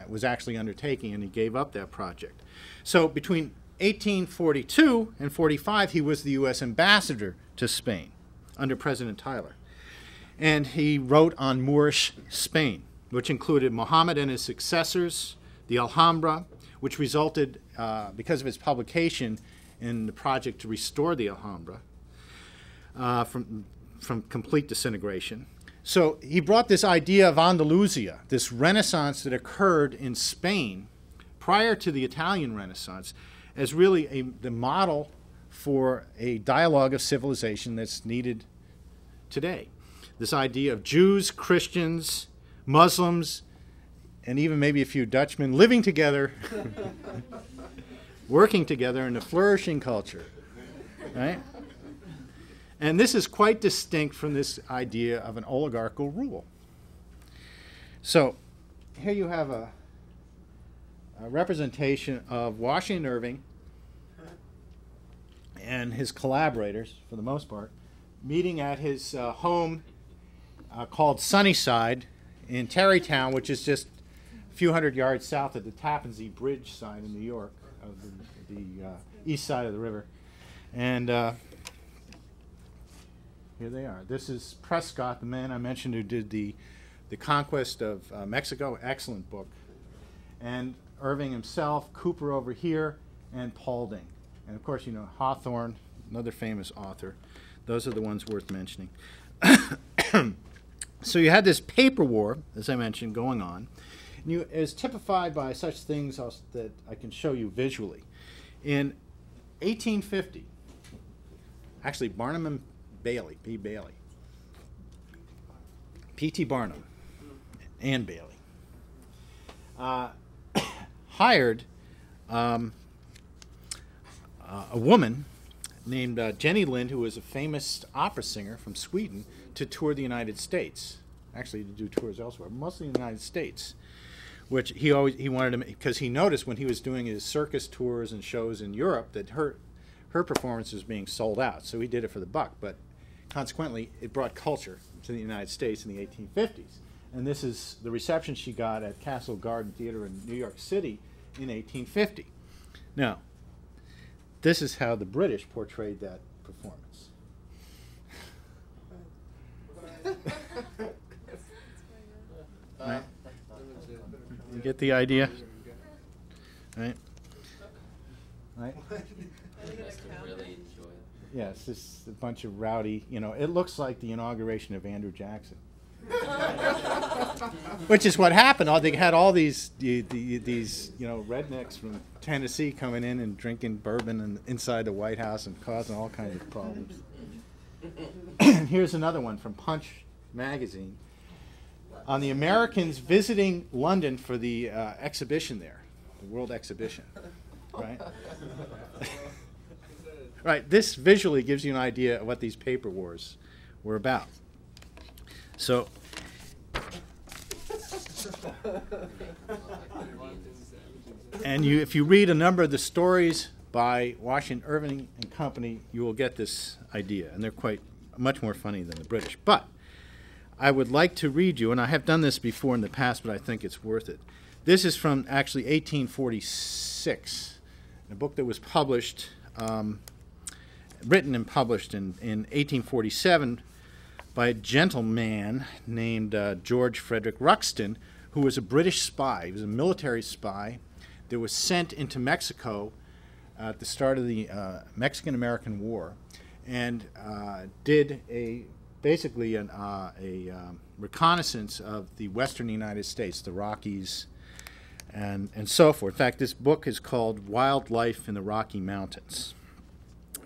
was actually undertaking, and he gave up that project. So between 1842 and 45, he was the U.S. ambassador to Spain under President Tyler. And he wrote on Moorish Spain, which included Muhammad and his successors, the Alhambra, which resulted, because of his publication, in the project to restore the Alhambra from complete disintegration. So he brought this idea of Andalusia, this Renaissance that occurred in Spain prior to the Italian Renaissance, as really the model for a dialogue of civilization that's needed today. This idea of Jews, Christians, Muslims, and even maybe a few Dutchmen living together, working together in a flourishing culture, right? And this is quite distinct from this idea of an oligarchical rule. So here you have a representation of Washington Irving and his collaborators, for the most part, meeting at his home called Sunnyside in Tarrytown, which is just a few hundred yards south of the Tappan Zee Bridge side in New York, of the east side of the river. And here they are. This is Prescott, the man I mentioned who did the Conquest of Mexico, excellent book. And Irving himself, Cooper over here, and Paulding. And of course, you know, Hawthorne, another famous author. Those are the ones worth mentioning. So you had this paper war, as I mentioned, going on. And it is typified by such things that I can show you visually. In 1850, actually Barnum and Bailey, P. Bailey, P.T. Barnum and Bailey, hired a woman named Jenny Lind, who was a famous opera singer from Sweden, to tour the United States. Actually, to do tours elsewhere, mostly in the United States, which he wanted to, because he noticed when he was doing his circus tours and shows in Europe that her performance was being sold out. So he did it for the buck, but consequently, it brought culture to the United States in the 1850s. And this is the reception she got at Castle Garden Theater in New York City in 1850. Now, this is how the British portrayed that performance. Right? You get the idea? Right? Right? Yeah, it's just a bunch of rowdy, you know, it looks like the inauguration of Andrew Jackson. Which is what happened. They had all these rednecks from Tennessee coming in and drinking bourbon inside the White House and causing all kinds of problems. Here's another one from Punch magazine on the Americans visiting London for the exhibition there, the World Exhibition, right? Right. This visually gives you an idea of what these paper wars were about. So, and if you read a number of the stories by Washington Irving and Company, you will get this idea, and they're quite much more funny than the British. But I would like to read you, and I have done this before in the past, but I think it's worth it. This is from actually 1846, a book that was published, written and published in 1847 by a gentleman named George Frederick Ruxton, who was a British spy. He was a military spy that was sent into Mexico at the start of the Mexican-American War, and did basically a reconnaissance of the western United States, the Rockies, and so forth. In fact, this book is called Wildlife in the Rocky Mountains.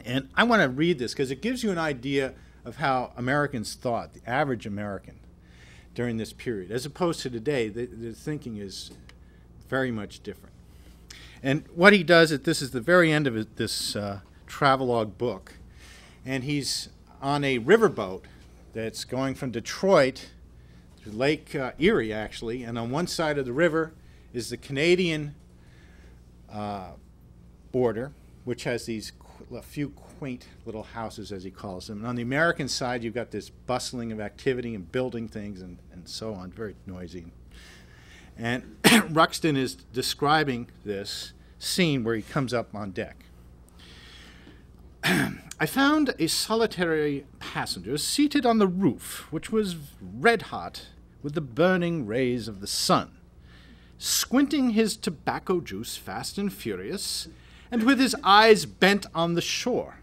And I want to read this because it gives you an idea of how Americans thought, the average American, during this period. As opposed to today, the thinking is very much different. And what he does, this is the very end of this travelogue book, and he's on a riverboat that's going from Detroit to Lake Erie, actually, and on one side of the river is the Canadian border, which has these a few quaint little houses, as he calls them. And on the American side, you've got this bustling of activity and building things and so on, very noisy. And Ruxton is describing this scene where he comes up on deck. I found a solitary passenger seated on the roof, which was red hot with the burning rays of the sun, squinting his tobacco juice fast and furious, and with his eyes bent on the shore,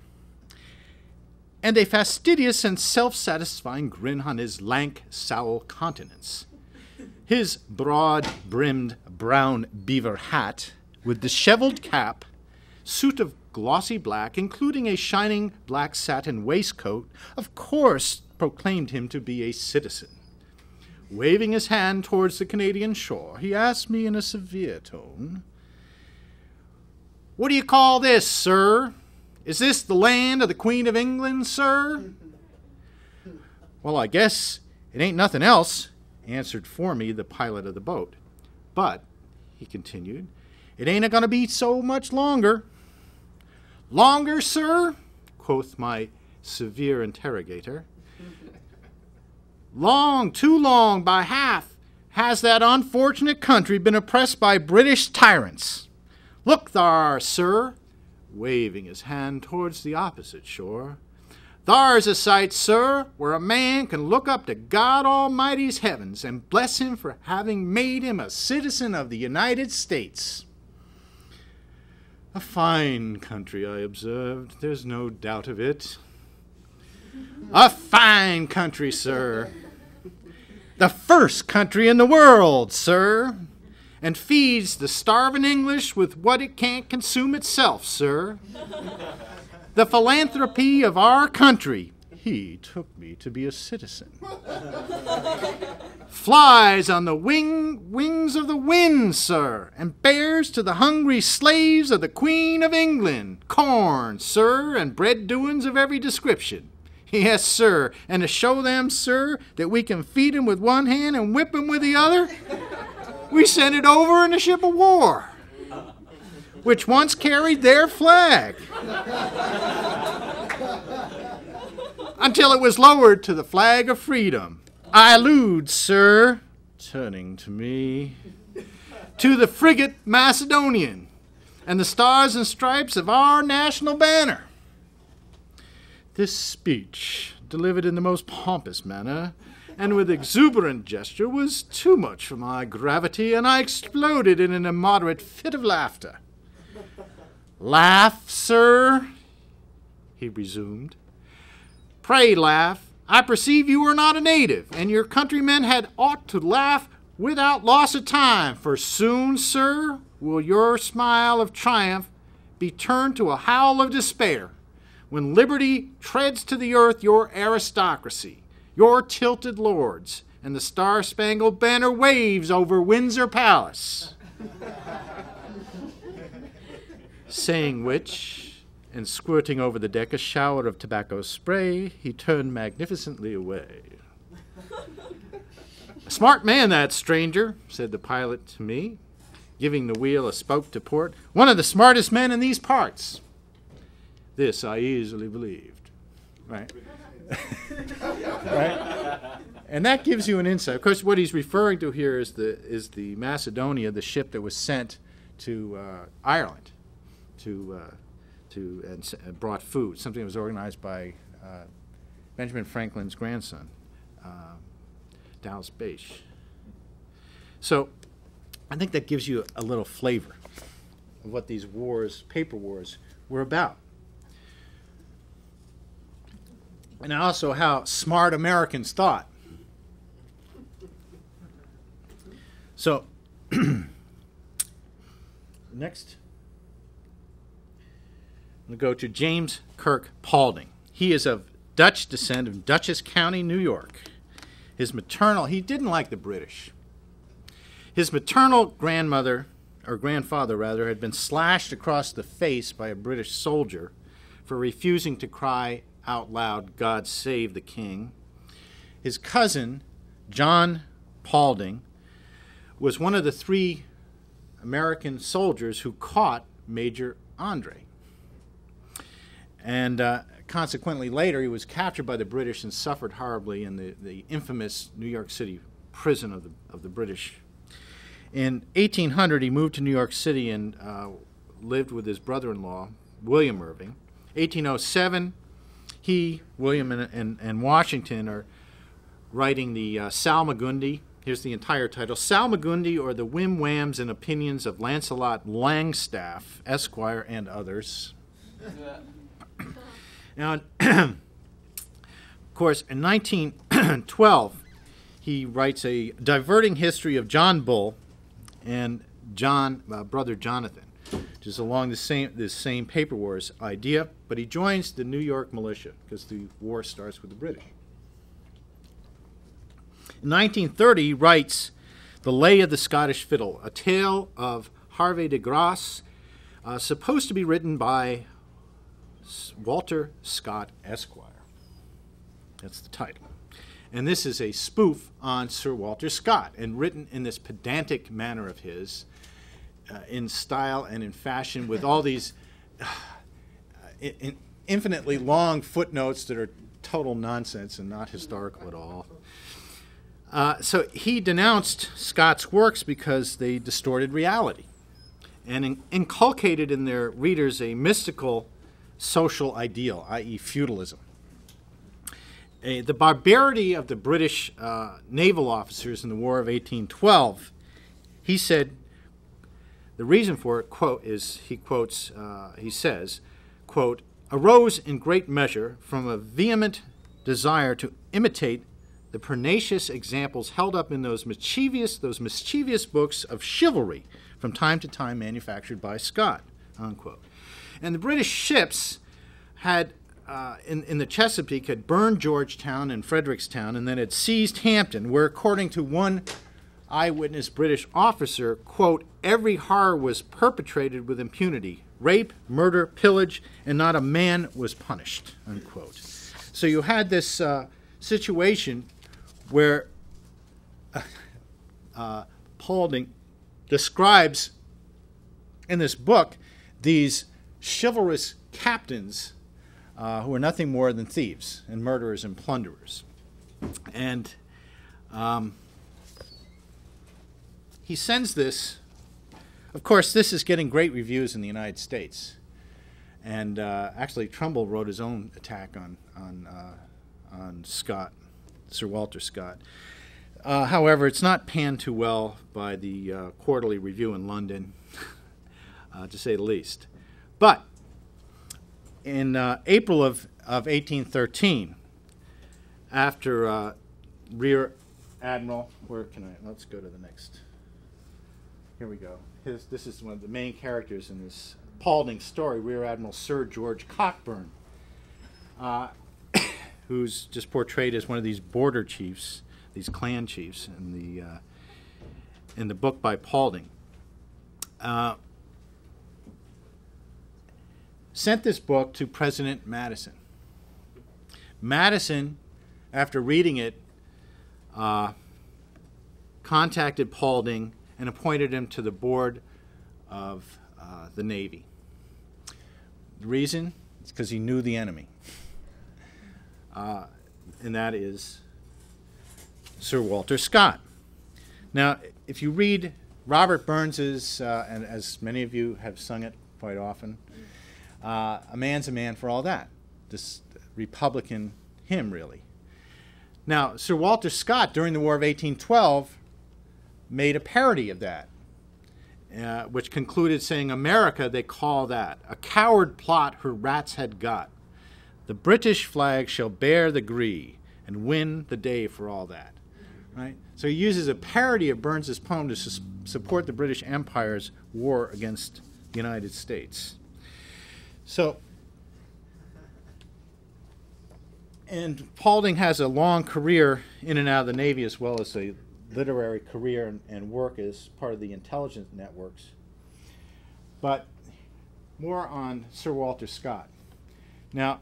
and a fastidious and self-satisfying grin on his lank, sallow countenance. His broad-brimmed brown beaver hat, with disheveled cap, suit of glossy black, including a shining black satin waistcoat, of course proclaimed him to be a citizen. Waving his hand towards the Canadian shore, he asked me in a severe tone, "What do you call this, sir? Is this the land of the Queen of England, sir?" "Well, I guess it ain't nothing else," answered for me the pilot of the boat. "But," he continued, "it ain't a-going to be so much longer." "Longer, sir?" quoth my severe interrogator. "Long, too long, by half, has that unfortunate country been oppressed by British tyrants. Look thar, sir," waving his hand towards the opposite shore. "Thar's a sight, sir, where a man can look up to God Almighty's heavens and bless him for having made him a citizen of the United States." "A fine country," I observed. "There's no doubt of it." "A fine country, sir. The first country in the world, sir, and feeds the starving English with what it can't consume itself, sir. The philanthropy of our country," he took me to be a citizen, "flies on the wings of the wind, sir, and bears to the hungry slaves of the Queen of England corn, sir, and bread doings of every description. Yes, sir, and to show them, sir, that we can feed 'em with one hand and whip 'em with the other, we sent it over in a ship of war, which once carried their flag, until it was lowered to the flag of freedom. I allude, sir," turning to me, "to the frigate Macedonian and the stars and stripes of our national banner." This speech, delivered in the most pompous manner and with exuberant gesture, was too much for my gravity, and I exploded in an immoderate fit of laughter. "Laugh, sir?" he resumed. "Pray laugh. I perceive you are not a native, and your countrymen had ought to laugh without loss of time, for soon, sir, will your smile of triumph be turned to a howl of despair, when liberty treads to the earth your aristocracy, your tilted lords, and the star-spangled banner waves over Windsor Palace." Saying which, and squirting over the deck a shower of tobacco spray, he turned magnificently away. "A smart man, that stranger," said the pilot to me, giving the wheel a spoke to port. "One of the smartest men in these parts." This I easily believed, right? Right? And that gives you an insight. Of course, what he's referring to here is the Macedonia, the ship that was sent to Ireland and brought food, something that was organized by Benjamin Franklin's grandson, Dallas Bache. So I think that gives you a little flavor of what these wars, paper wars, were about. And also how smart Americans thought. So, next, I'm going to go to James Kirk Paulding. He is of Dutch descent of Dutchess County, New York. His maternal, he didn't like the British. His maternal grandmother, or grandfather rather, had been slashed across the face by a British soldier for refusing to cry out loud, "God save the King." His cousin, John Paulding, was one of the 3 American soldiers who caught Major Andre. And consequently, later, he was captured by the British and suffered horribly in the infamous New York City prison of the British. In 1800, he moved to New York City and lived with his brother-in-law, William Irving. 1807, he, William, and Washington are writing the Salma Gundy. Here's the entire title: Salma Gundy, or the Whim Whams and Opinions of Lancelot Langstaff, Esquire, and Others. Now, of course, in 1912, he writes a diverting history of John Bull and brother Jonathan, which is along this same paper wars idea, but he joins the New York militia because the war starts with the British. In 1930, he writes The Lay of the Scottish Fiddle, a tale of Harvey de Grasse, supposed to be written by Walter Scott, Esquire. That's the title. And this is a spoof on Sir Walter Scott, and written in this pedantic manner of his, in style and in fashion, with all these infinitely long footnotes that are total nonsense and not historical at all. So he denounced Scott's works because they distorted reality and inculcated in their readers a mystical social ideal, i.e. feudalism. The barbarity of the British naval officers in the War of 1812, he said, the reason for it, quote, is, he says, quote, arose in great measure from a vehement desire to imitate the pernicious examples held up in those mischievous books of chivalry from time to time manufactured by Scott, unquote. And the British ships had, in the Chesapeake, had burned Georgetown and Frederickstown, and then had seized Hampton, where, according to one eyewitness British officer, quote, every horror was perpetrated with impunity, rape, murder, pillage, and not a man was punished, unquote. So you had this situation where Paulding describes in this book these chivalrous captains who are nothing more than thieves and murderers and plunderers. And he sends this. Of course, this is getting great reviews in the United States. And actually, Trumbull wrote his own attack on Scott, Sir Walter Scott. However, it's not panned too well by the Quarterly Review in London, to say the least. But in April of 1813, after Rear Admiral, let's go to the next. Here we go. This is one of the main characters in this Paulding story, Rear Admiral Sir George Cockburn, who's just portrayed as one of these border chiefs, these clan chiefs, in the book by Paulding. Sent this book to President Madison. Madison, after reading it, contacted Paulding and appointed him to the board of the Navy. The reason is because he knew the enemy, and that is Sir Walter Scott. Now, if you read Robert Burns's, and as many of you have sung it quite often, a man's a man for all that, this Republican hymn, really. Now, Sir Walter Scott, during the War of 1812, made a parody of that which concluded saying, "America, they call that, a coward plot her rats had got. The British flag shall bear the gree and win the day for all that." Right? So he uses a parody of Burns's poem to support the British Empire's war against the United States. So, and Paulding has a long career in and out of the Navy, as well as a literary career and work as part of the intelligence networks. But more on Sir Walter Scott. Now,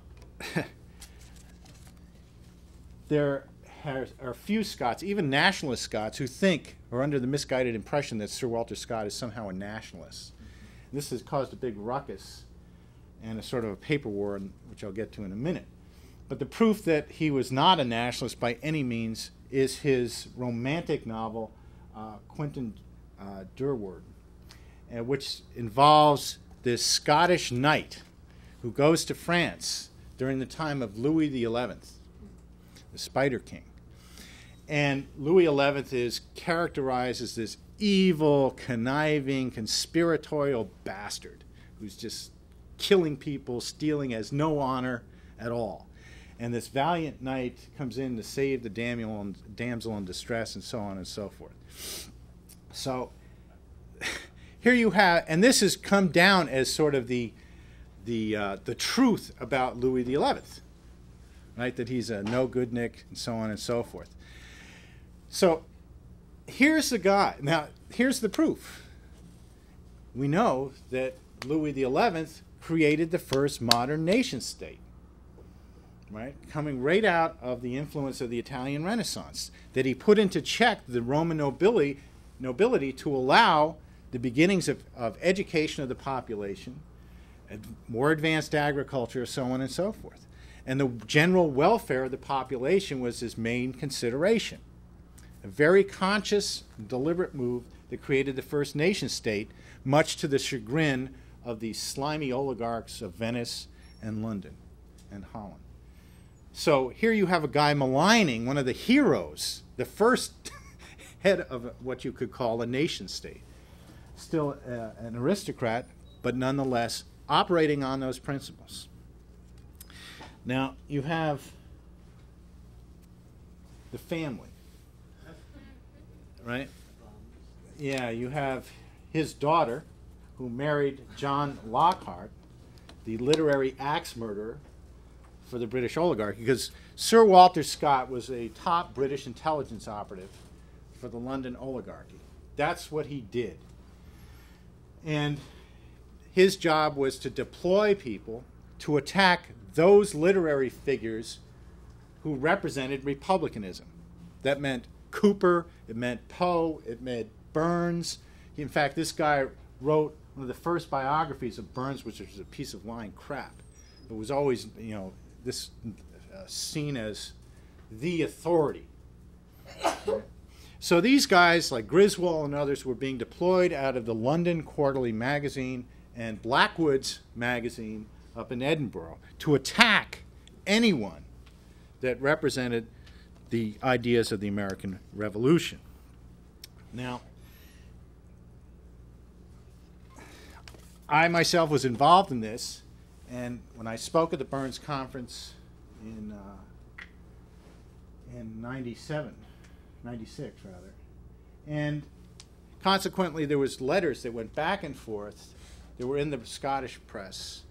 there are a few Scots, even nationalist Scots, who think or under the misguided impression that Sir Walter Scott is somehow a nationalist. This has caused a big ruckus and a sort of a paper war, which I'll get to in a minute. But the proof that he was not a nationalist by any means is his romantic novel, Quentin Durward, which involves this Scottish knight who goes to France during the time of Louis XI, the Spider King. And Louis XI is characterized as this evil, conniving, conspiratorial bastard who's just killing people, stealing, has no honor at all. And this valiant knight comes in to save the damsel in distress, and so on and so forth. So here you have, and this has come down as sort of the truth about Louis XI, right? That he's a no-good-nick, and so on and so forth. So here's the guy. Now, here's the proof. We know that Louis XI created the first modern nation state, right? Coming right out of the influence of the Italian Renaissance, that he put into check the Roman nobility to allow the beginnings of education of the population, more advanced agriculture, so on and so forth. And the general welfare of the population was his main consideration. A very conscious, deliberate move that created the first nation state, much to the chagrin of the slimy oligarchs of Venice and London and Holland. So here you have a guy maligning one of the heroes, the first head of what you could call a nation state. Still an aristocrat, but nonetheless operating on those principles. Now you have the family, right? Yeah, you have his daughter, who married John Lockhart, the literary axe murderer for the British oligarchy, because Sir Walter Scott was a top British intelligence operative for the London oligarchy. That's what he did. And his job was to deploy people to attack those literary figures who represented republicanism. That meant Cooper, it meant Poe, it meant Burns. In fact, this guy wrote one of the first biographies of Burns, which was a piece of lying crap. It was always, this seen as the authority. So these guys, like Griswold and others, were being deployed out of the London Quarterly Magazine and Blackwood's magazine up in Edinburgh to attack anyone that represented the ideas of the American Revolution. Now, I myself was involved in this, and when I spoke at the Burns Conference in 96 rather, and consequently there was letters that went back and forth that were in the Scottish press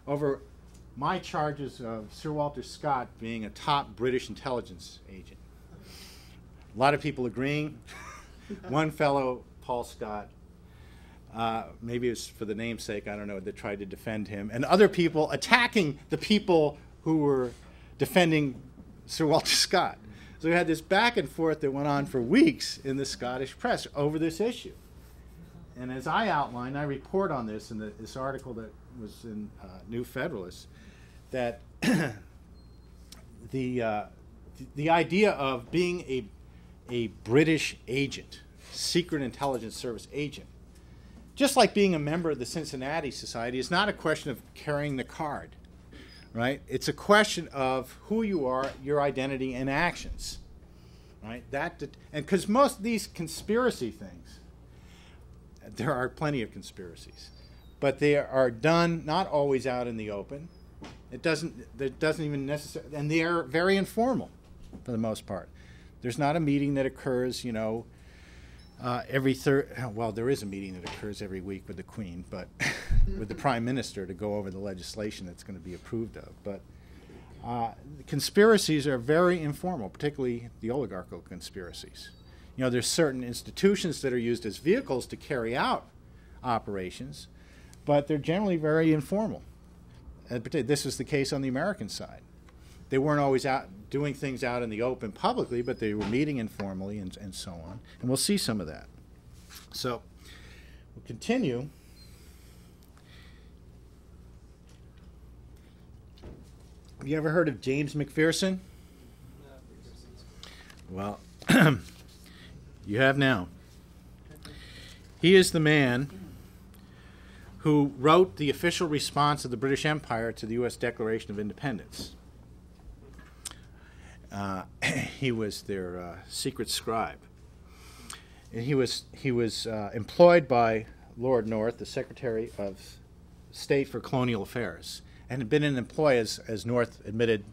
over my charges of Sir Walter Scott being a top British intelligence agent. A lot of people agreeing. One fellow, Paul Scott, maybe it was for the namesake, I don't know, that tried to defend him, and other people attacking the people who were defending Sir Walter Scott. So we had this back and forth that went on for weeks in the Scottish press over this issue. And as I outlined, I report on this in this article that was in New Federalist, that the idea of being a British agent, secret intelligence service agent, just like being a member of the Cincinnati Society, is not a question of carrying the card, right? It's a question of who you are, your identity, and actions, right? And because most of these conspiracy things, there are plenty of conspiracies, but they are done not always out in the open. It doesn't even necessarily, and they are very informal for the most part. There's not a meeting that occurs, every well, there is a meeting that occurs every week with the Queen, but with the Prime Minister to go over the legislation that's going to be approved of. But conspiracies are very informal, particularly the oligarchical conspiracies. There's certain institutions that are used as vehicles to carry out operations, but they're generally very informal. This was the case on the American side. They weren't always out doing things out in the open publicly, but they were meeting informally and so on. And we'll see some of that. So we'll continue. Have you ever heard of James Mcpherson? Well, you have now. He is the man who wrote the official response of the British Empire to the U.S. Declaration of Independence. He was their secret scribe. And he was employed by Lord North, the Secretary of State for Colonial Affairs, and had been in employ, as North admitted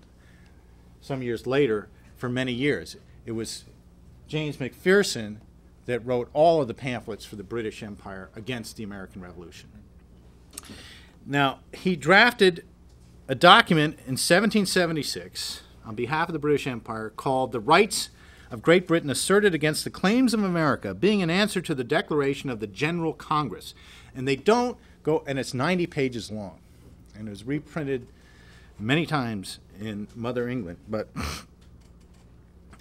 some years later, for many years. It was James Mcpherson that wrote all of the pamphlets for the British Empire against the American Revolution. Now, he drafted a document in 1776 on behalf of the British Empire called The Rights of Great Britain Asserted Against the Claims of America, being an answer to the Declaration of the General Congress. And they don't go, and it's 90 pages long, and it was reprinted many times in Mother England. But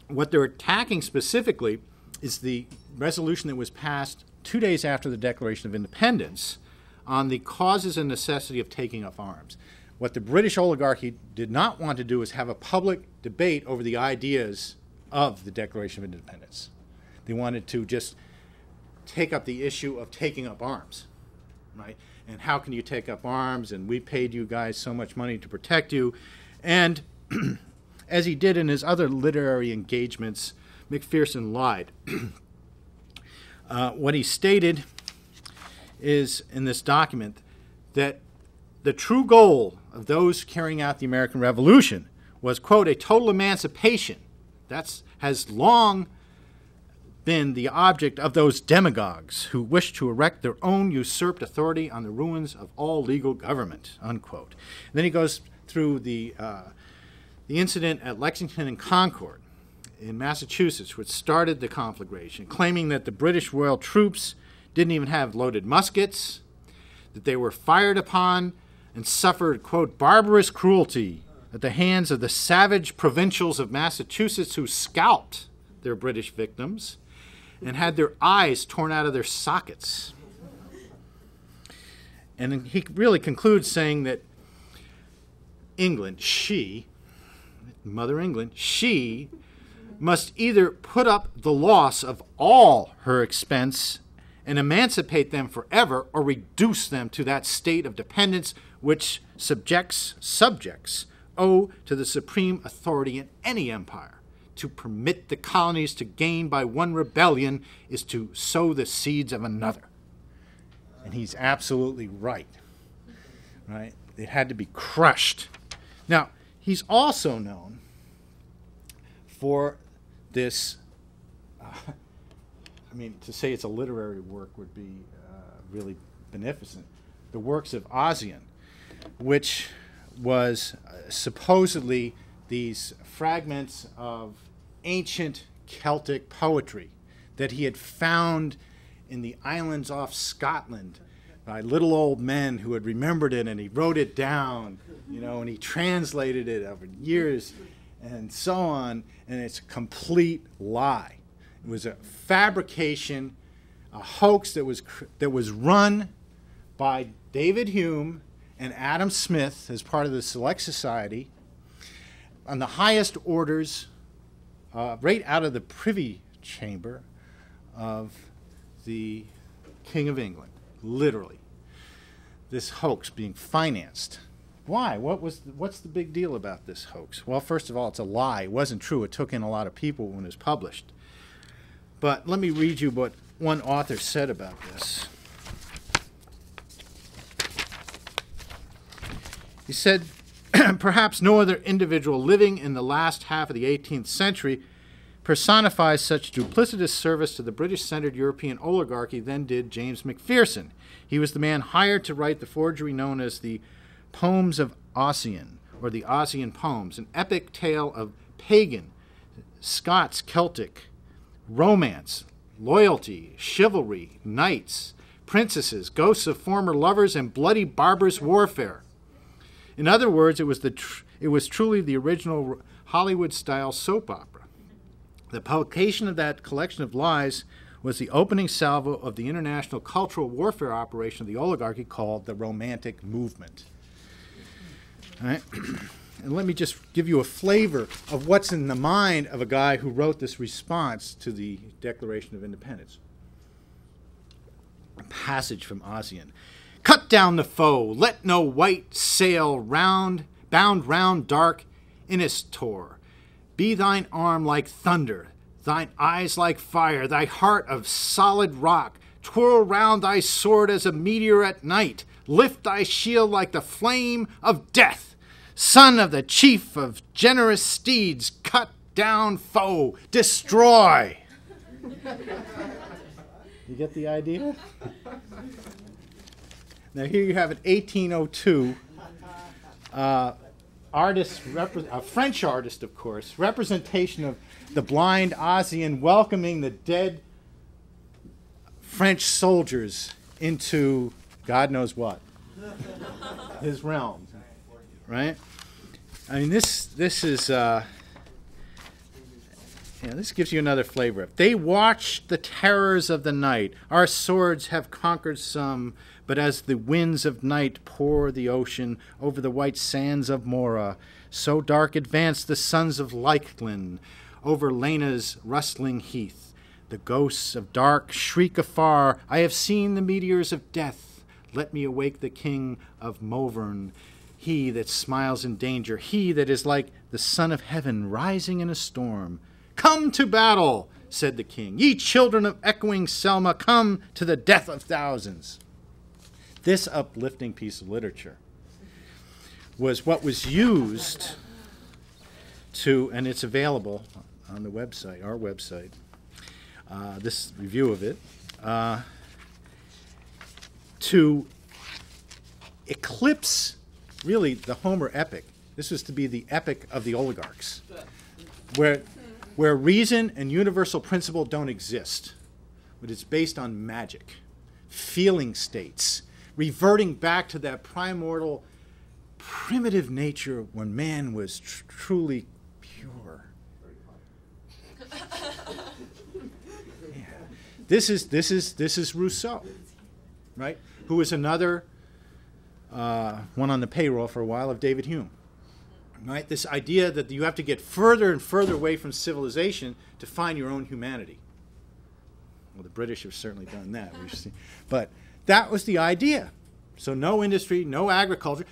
what they're attacking specifically is the resolution that was passed 2 days after the Declaration of Independence on the causes and necessity of taking up arms. What the British oligarchy did not want to do is have a public debate over the ideas of the Declaration of Independence. They wanted to just take up the issue of taking up arms, right? And how can you take up arms? And we paid you guys so much money to protect you. And as he did in his other literary engagements, Mcpherson lied. What he stated is in this document that the true goal of those carrying out the American Revolution was, quote, a total emancipation. That has long been the object of those demagogues who wish to erect their own usurped authority on the ruins of all legal government, unquote. And then he goes through the incident at Lexington and Concord in Massachusetts, which started the conflagration, claiming that the British royal troops didn't even have loaded muskets, that they were fired upon and suffered, quote, barbarous cruelty at the hands of the savage provincials of Massachusetts who scalped their British victims and had their eyes torn out of their sockets. And he really concludes saying that England, Mother England, she must either put up the loss of all her expense and emancipate them forever, or reduce them to that state of dependence which subjects owe to the supreme authority in any empire. To permit the colonies to gain by one rebellion is to sow the seeds of another. And he's absolutely right. Right? It had to be crushed. Now, he's also known for this, to say it's a literary work would be really beneficent. The works of Ossian, which was supposedly these fragments of ancient Celtic poetry that he had found in the islands off Scotland by little old men who had remembered it, and he wrote it down, and he translated it over years and so on, and it's a complete lie. It was a fabrication, a hoax that was run by David Hume and Adam Smith as part of the Select Society on the highest orders, right out of the Privy Chamber of the King of England, literally. This hoax being financed. Why? What's the big deal about this hoax? Well, first of all, it's a lie. It wasn't true. It took in a lot of people when it was published. But let me read you what one author said about this. He said, perhaps no other individual living in the last half of the 18th century personifies such duplicitous service to the British-centered European oligarchy than did James Mcpherson. He was the man hired to write the forgery known as the Poems of Ossian, or the Ossian Poems, an epic tale of pagan, Scots, Celtic, romance, loyalty, chivalry, knights, princesses, ghosts of former lovers, and bloody barbarous warfare. In other words, it was truly the original Hollywood-style soap opera. The publication of that collection of lies was the opening salvo of the international cultural warfare operation of the oligarchy called the Romantic Movement. All right? And let me just give you a flavor of what's in the mind of a guy who wrote this response to the Declaration of Independence. A passage from Ossian. Cut down the foe, let no white sail bound round dark Inistor. Be thine arm like thunder, thine eyes like fire, thy heart of solid rock. Twirl round thy sword as a meteor at night. Lift thy shield like the flame of death. Son of the chief of generous steeds, cut down foe, destroy. You get the idea? Now here you have an 1802 artist, a French artist, of course, representation of the blind Ossian welcoming the dead French soldiers into God knows what, his realm, right? I mean, this is, this gives you another flavor. They watched the terrors of the night. Our swords have conquered some, but as the winds of night pour the ocean over the white sands of Mora, so dark advanced the sons of Leichlin over Lena's rustling heath. The ghosts of dark shriek afar, I have seen the meteors of death. Let me awake the king of Mauvergne, he that smiles in danger, he that is like the son of heaven rising in a storm. Come to battle, said the king. Ye children of echoing Salma, come to the death of thousands. This uplifting piece of literature was what was used to, and it's available on the website, our website, this review of it, to eclipse really the Homer epic. This was to be the epic of the oligarchs, where reason and universal principle don't exist, but it's based on magic, feeling states, reverting back to that primordial, primitive nature when man was truly pure. Yeah. This is Rousseau, right? Who was another one on the payroll for a while of David Hume. Right? This idea that you have to get further and further away from civilization to find your own humanity. Well, the British have certainly done that. But that was the idea. So no industry, no agriculture.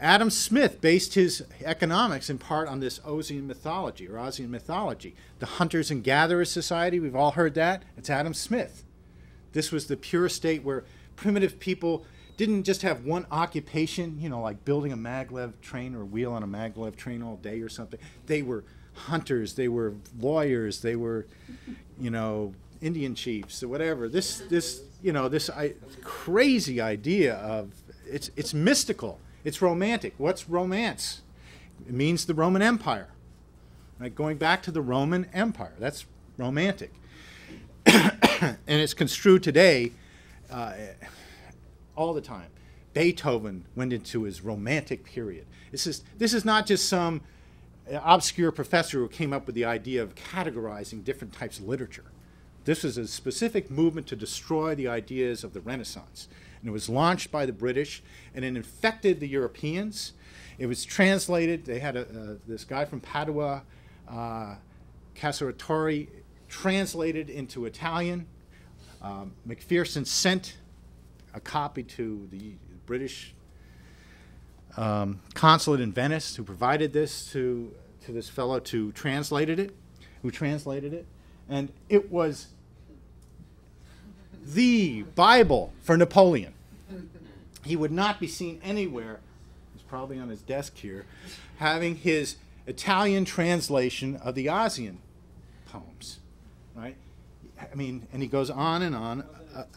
Adam Smith based his economics in part on this Ossian mythology, or Ossian mythology. The Hunters and Gatherers Society, we've all heard that. It's Adam Smith. This was the pure state where primitive people didn't just have one occupation, like building a maglev train or wheel on a maglev train all day or something. They were hunters, they were lawyers, they were, Indian chiefs or whatever. This crazy idea of, it's mystical, it's romantic. What's romance? It means the Roman Empire. Right? Going back to the Roman Empire, that's romantic. And it's construed today all the time. Beethoven went into his romantic period. This is not just some obscure professor who came up with the idea of categorizing different types of literature. This was a specific movement to destroy the ideas of the Renaissance. And it was launched by the British, and it infected the Europeans. It was translated. They had this guy from Padua, Casaratore, translated into Italian. Mcpherson sent a copy to the British consulate in Venice, who provided this to this fellow who translated it, and it was the Bible for Napoleon. He would not be seen anywhere He's probably on his desk here, having his Italian translation of the Ossian poems, right? I mean, and he goes on and on. Wasn't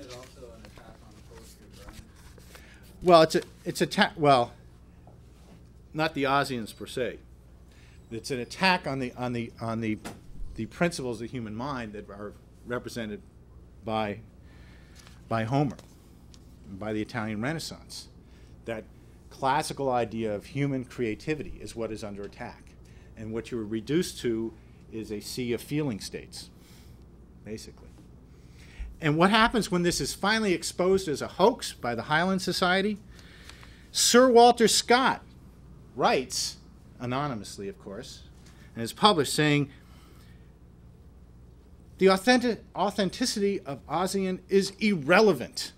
it also an attack on the poetry of Burns? Well, well, not the Ossians per se. It's an attack on the principles of the human mind that are represented by Homer, by the Italian Renaissance. That classical idea of human creativity is what is under attack, and what you're reduced to is a sea of feeling states, basically. And what happens when this is finally exposed as a hoax by the Highland Society? Sir Walter Scott writes, anonymously of course, and is published, saying, the authenticity of Ossian is irrelevant.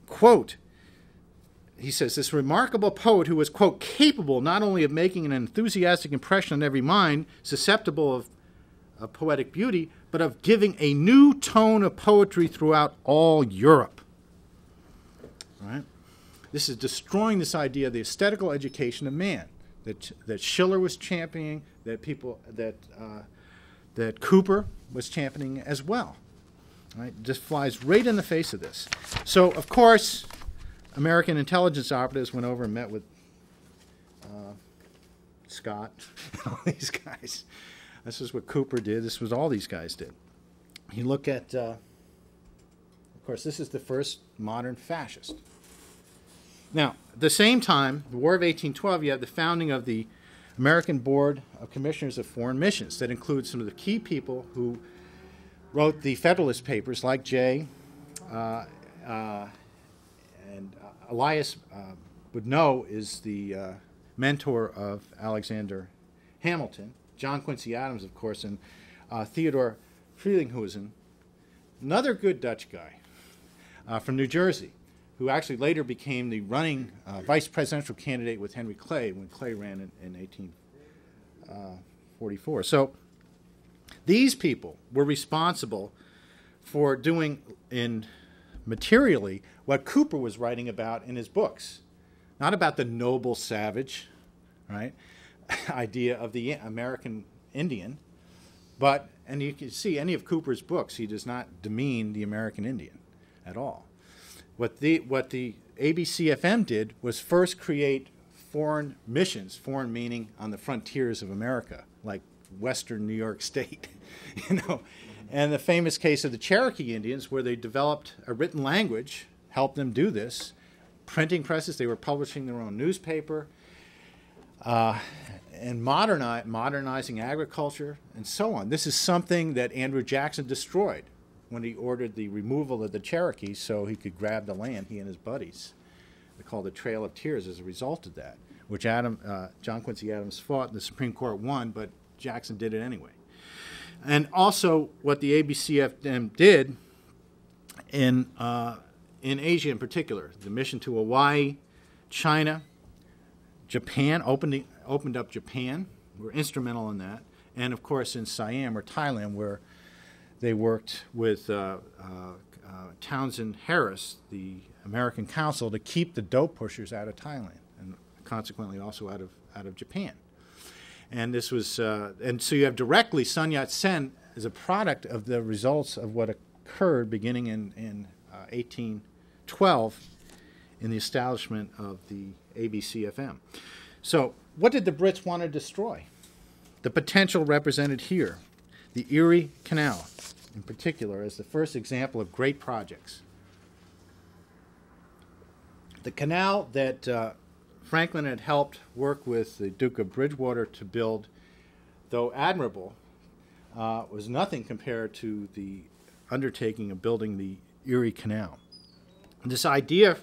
Quote, he says, this remarkable poet who was, quote, capable not only of making an enthusiastic impression on every mind susceptible of poetic beauty, but of giving a new tone of poetry throughout all Europe. Right? This is destroying this idea of the aesthetical education of man that Schiller was championing, that Cooper was championing as well. Right? Just flies right in the face of this. So, of course, American intelligence operatives went over and met with Scott and all these guys. This is what Cooper did. This was all these guys did. You look at, of course, this is the first modern fascist. Now, at the same time, the War of 1812, you have the founding of the American Board of Commissioners of Foreign Missions that includes some of the key people who wrote the Federalist Papers, like Jay, and Elias would know is the mentor of Alexander Hamilton, John Quincy Adams, of course, and Theodore Frelinghuysen, another good Dutch guy from New Jersey, who actually later became the running vice presidential candidate with Henry Clay when Clay ran in 1844. So these people were responsible for doing materially what Cooper was writing about in his books, not about the noble savage, right, idea of the American Indian, but, and you can see any of Cooper's books, he does not demean the American Indian at all. What the ABCFM did was first create foreign missions, foreign meaning on the frontiers of America, like western New York State, you know. And the famous case of the Cherokee Indians, where they developed a written language, helped them do this. Printing presses, they were publishing their own newspaper, and modernizing agriculture, and so on. This is something that Andrew Jackson destroyed when he ordered the removal of the Cherokees so he could grab the land, he and his buddies. They called the Trail of Tears as a result of that, which John Quincy Adams fought, and the Supreme Court won, but Jackson did it anyway. And also what the ABCFM did in Asia in particular, the mission to Hawaii, China, Japan, opened up Japan, were instrumental in that, and of course in Siam or Thailand, where they worked with Townsend Harris, the American consul, to keep the dope pushers out of Thailand, and consequently also out of Japan. And this was, and so you have directly Sun Yat-sen as a product of the results of what occurred beginning in 1812 in the establishment of the ABCFM. So what did the Brits want to destroy? The potential represented here, the Erie Canal in particular, as the first example of great projects. The canal that Franklin had helped work with the Duke of Bridgewater to build, though admirable, was nothing compared to the undertaking of building the Erie Canal. This idea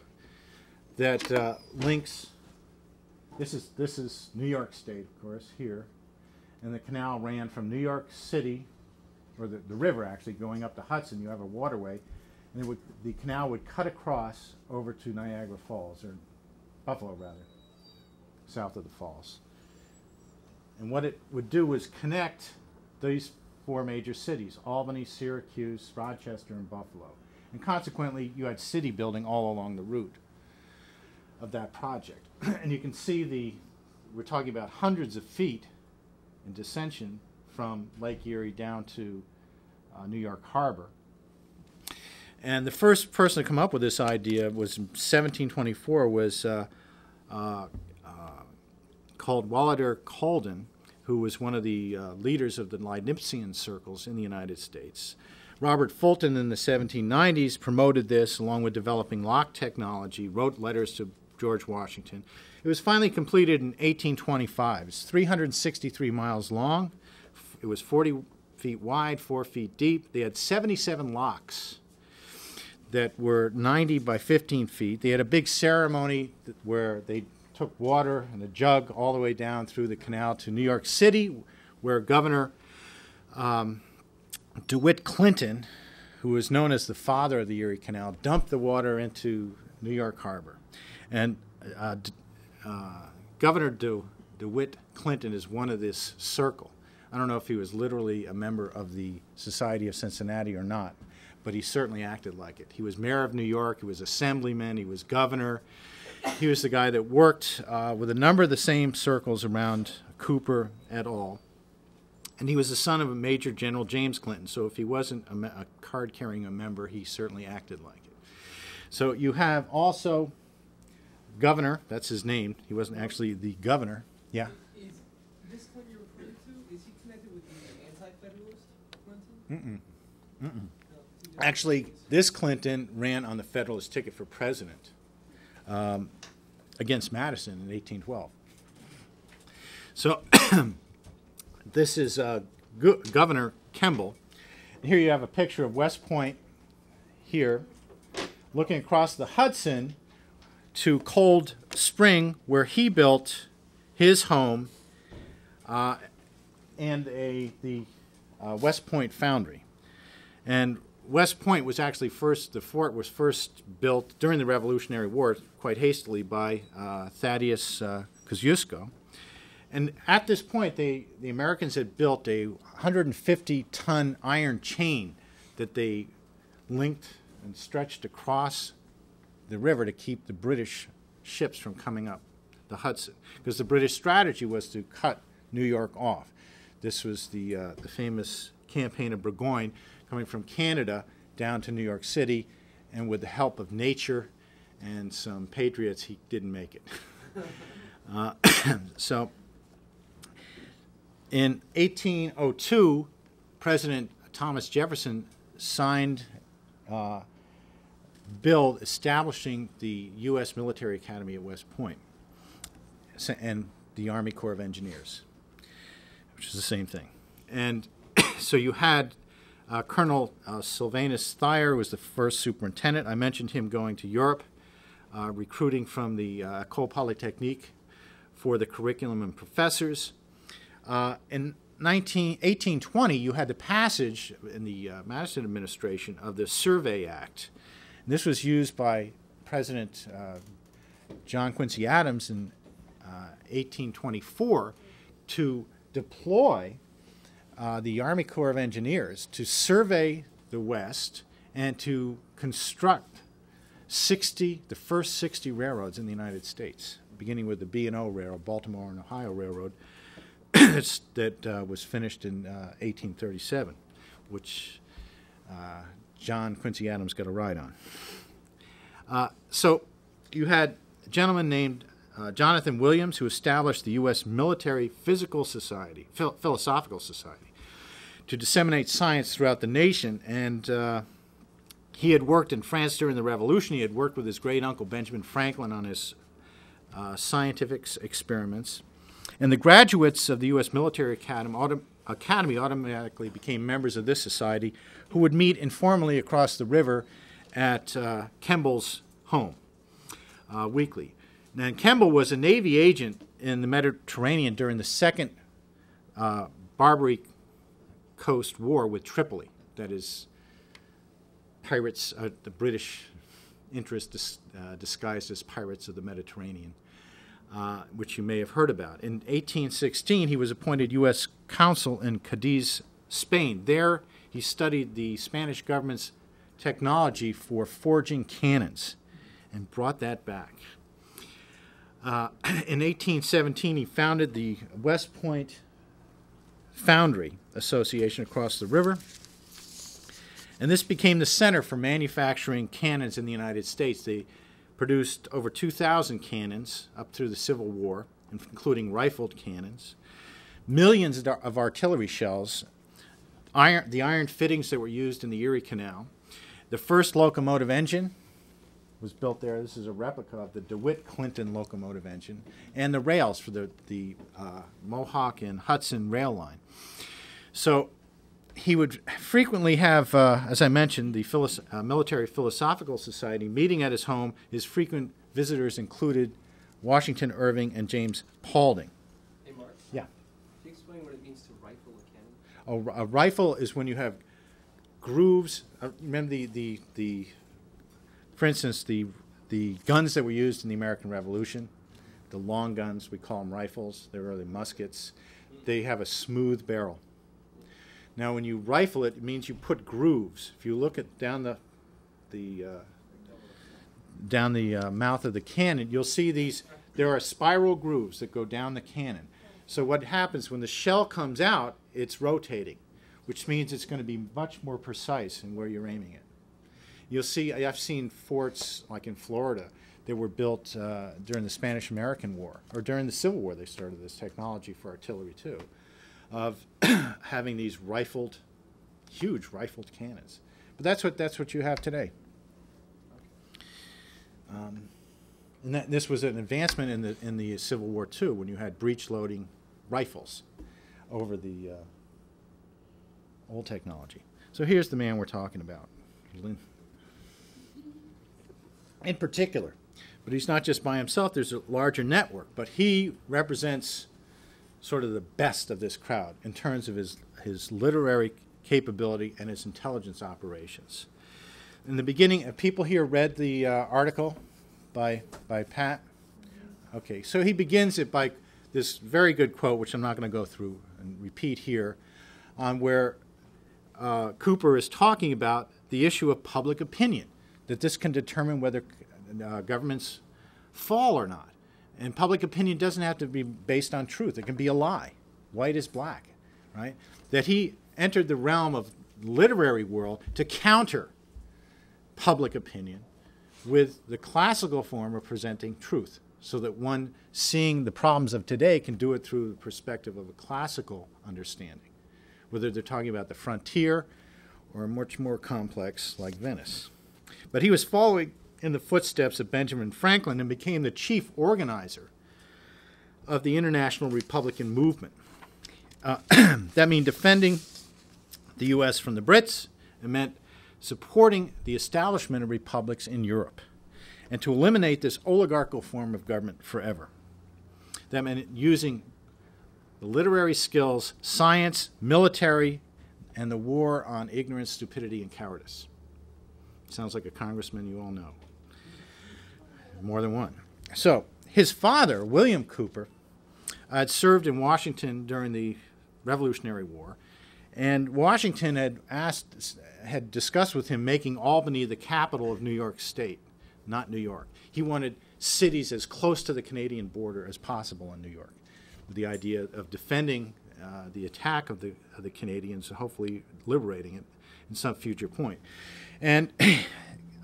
that links, this is New York State, of course, here, and the canal ran from New York City, or the river actually, going up to Hudson. You have a waterway, and the canal would cut across over to Niagara Falls, or Buffalo rather, south of the falls. And what it would do was connect these four major cities, Albany, Syracuse, Rochester, and Buffalo. And consequently, you had city building all along the route. of that project. And you can see we're talking about hundreds of feet in descension from Lake Erie down to New York Harbor. And the first person to come up with this idea was in 1724, was called Walter Paulding, who was one of the leaders of the Leibnizian circles in the United States. Robert Fulton in the 1790s promoted this along with developing lock technology, wrote letters to George Washington. It was finally completed in 1825. It's 363 miles long. It was 40 feet wide, 4 feet deep. They had 77 locks that were 90 by 15 feet. They had a big ceremony where they took water in a jug all the way down through the canal to New York City, where Governor DeWitt Clinton, who was known as the father of the Erie Canal, dumped the water into New York Harbor. And Governor DeWitt Clinton is one of this circle. I don't know if he was literally a member of the Society of Cincinnati or not, but he certainly acted like it. He was mayor of New York, he was assemblyman, he was governor. He was the guy that worked with a number of the same circles around Cooper et al. And he was the son of a Major General James Clinton, so if he wasn't a card-carrying member, he certainly acted like it. So you have also Governor, that's his name. He wasn't actually the governor. Yeah? Is this Clinton you're referring to, is he connected with the anti-federalist Clinton? Mm-mm. No, actually, this Clinton ran on the Federalist ticket for president against Madison in 1812. So this is Governor Kemble. And here you have a picture of West Point here, looking across the Hudson to Cold Spring, where he built his home and the West Point foundry. And West Point was actually the fort was first built during the Revolutionary War quite hastily by Thaddeus Kosciuszko. And at this point, the Americans had built a 150-ton iron chain that they linked and stretched across the river to keep the British ships from coming up the Hudson. Because the British strategy was to cut New York off. This was the famous campaign of Burgoyne, coming from Canada down to New York City, and with the help of nature and some patriots, he didn't make it. So in 1802, President Thomas Jefferson signed a bill establishing the U.S. Military Academy at West Point and the Army Corps of Engineers, which is the same thing. And so you had Colonel Sylvanus Thayer was the first superintendent. I mentioned him going to Europe, recruiting from the École Polytechnique for the curriculum and professors. In 1820, you had the passage in the Madison administration of the Survey Act. And this was used by President John Quincy Adams in 1824 to deploy the Army Corps of Engineers to survey the West and to construct the first 60 railroads in the United States, beginning with the B&O Railroad, Baltimore and Ohio Railroad, that was finished in 1837, which John Quincy Adams got a ride on. So you had a gentleman named Jonathan Williams, who established the U.S. Military Philosophical Society, to disseminate science throughout the nation. And he had worked in France during the Revolution. He had worked with his great-uncle Benjamin Franklin on his scientific experiments. And the graduates of the U.S. Military Academy automatically became members of this society, who would meet informally across the river at Kemble's home weekly. Now, Kemble was a Navy agent in the Mediterranean during the Second Barbary Coast War with Tripoli. That is, pirates, the British interest disguised as pirates of the Mediterranean, which you may have heard about. In 1816, he was appointed U.S. consul in Cadiz, Spain. There, he studied the Spanish government's technology for forging cannons and brought that back. In 1817, he founded the West Point Foundry Association across the river. And this became the center for manufacturing cannons in the United States. They produced over 2,000 cannons up through the Civil War, including rifled cannons, millions of artillery shells, the iron fittings that were used in the Erie Canal. The first locomotive engine was built there. This is a replica of the DeWitt Clinton locomotive engine, and the rails for the Mohawk and Hudson rail line. So he would frequently have, as I mentioned, the Military Philosophical Society meeting at his home. His frequent visitors included Washington Irving and James Paulding. Hey, Mark. Yeah. Can you explain what it means to rifle a cannon? A rifle is when you have grooves. Remember for instance, the guns that were used in the American Revolution, the long guns, we call them rifles. They're really muskets. They have a smooth barrel. Now, when you rifle it, it means you put grooves. If you look at down the mouth of the cannon, you'll see these. There are spiral grooves that go down the cannon. So what happens when the shell comes out, it's rotating, which means it's going to be much more precise in where you're aiming it. You'll see, I've seen forts like in Florida that were built during the Spanish-American War, or during the Civil War. They started this technology for artillery too, of having these huge rifled cannons. But that's what you have today. And this was an advancement in the Civil War too, when you had breech-loading rifles over the old technology. So here's the man we're talking about, in particular. But he's not just by himself. There's a larger network. But he represents sort of the best of this crowd in terms of his literary capability and his intelligence operations. In the beginning, have people here read the article by Pat? Okay, so he begins it by this very good quote, which I'm not going to go through and repeat here, on where Cooper is talking about the issue of public opinion, that this can determine whether governments fall or not. And public opinion doesn't have to be based on truth. It can be a lie. White is black, right? That he entered the realm of literary world to counter public opinion with the classical form of presenting truth, so that one seeing the problems of today can do it through the perspective of a classical understanding, whether they're talking about the frontier or much more complex like Venice. But he was following in the footsteps of Benjamin Franklin and became the chief organizer of the International Republican Movement. That meant defending the U.S. from the Brits. It meant supporting the establishment of republics in Europe and to eliminate this oligarchical form of government forever. That meant using the literary skills, science, military, and the war on ignorance, stupidity, and cowardice. Sounds like a congressman you all know. More than one. So his father, William Cooper, had served in Washington during the Revolutionary War, and Washington had discussed with him making Albany the capital of New York State, not New York. He wanted cities as close to the Canadian border as possible in New York, with the idea of defending the attack of the Canadians and hopefully liberating it in some future point. And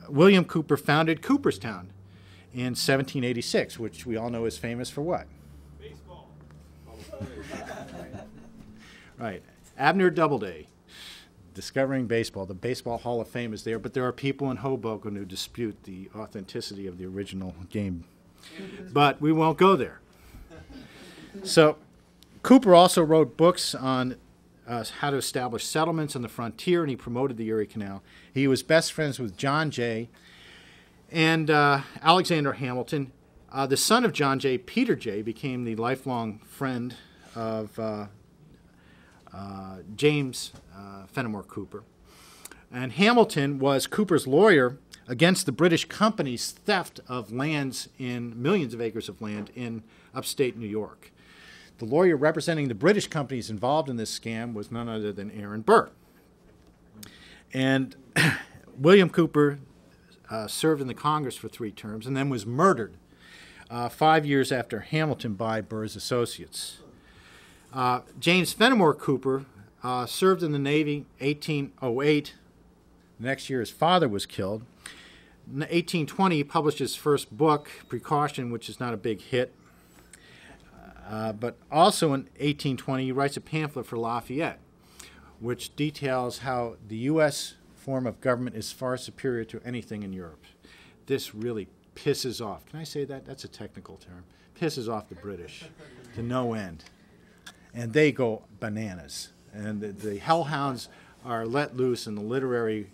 William Cooper founded Cooperstown in 1786, which we all know is famous for what? Baseball. Right. Abner Doubleday, discovering baseball. The Baseball Hall of Fame is there, but there are people in Hoboken who dispute the authenticity of the original game. But we won't go there. So Cooper also wrote books on how to establish settlements on the frontier, and he promoted the Erie Canal. He was best friends with John Jay and Alexander Hamilton. The son of John Jay, Peter Jay, became the lifelong friend of James Fenimore Cooper. And Hamilton was Cooper's lawyer against the British company's theft of millions of acres of land in upstate New York. The lawyer representing the British companies involved in this scam was none other than Aaron Burr. And William Cooper served in the Congress for 3 terms and then was murdered 5 years after Hamilton by Burr's associates. James Fenimore Cooper served in the Navy 1808. The next year his father was killed. In 1820 he published his first book, Precaution, which is not a big hit. But also in 1820 he writes a pamphlet for Lafayette, which details how the U.S. form of government is far superior to anything in Europe. This really pisses off. Can I say that? That's a technical term. Pisses off the British to no end. And they go bananas. And the hellhounds are let loose in the literary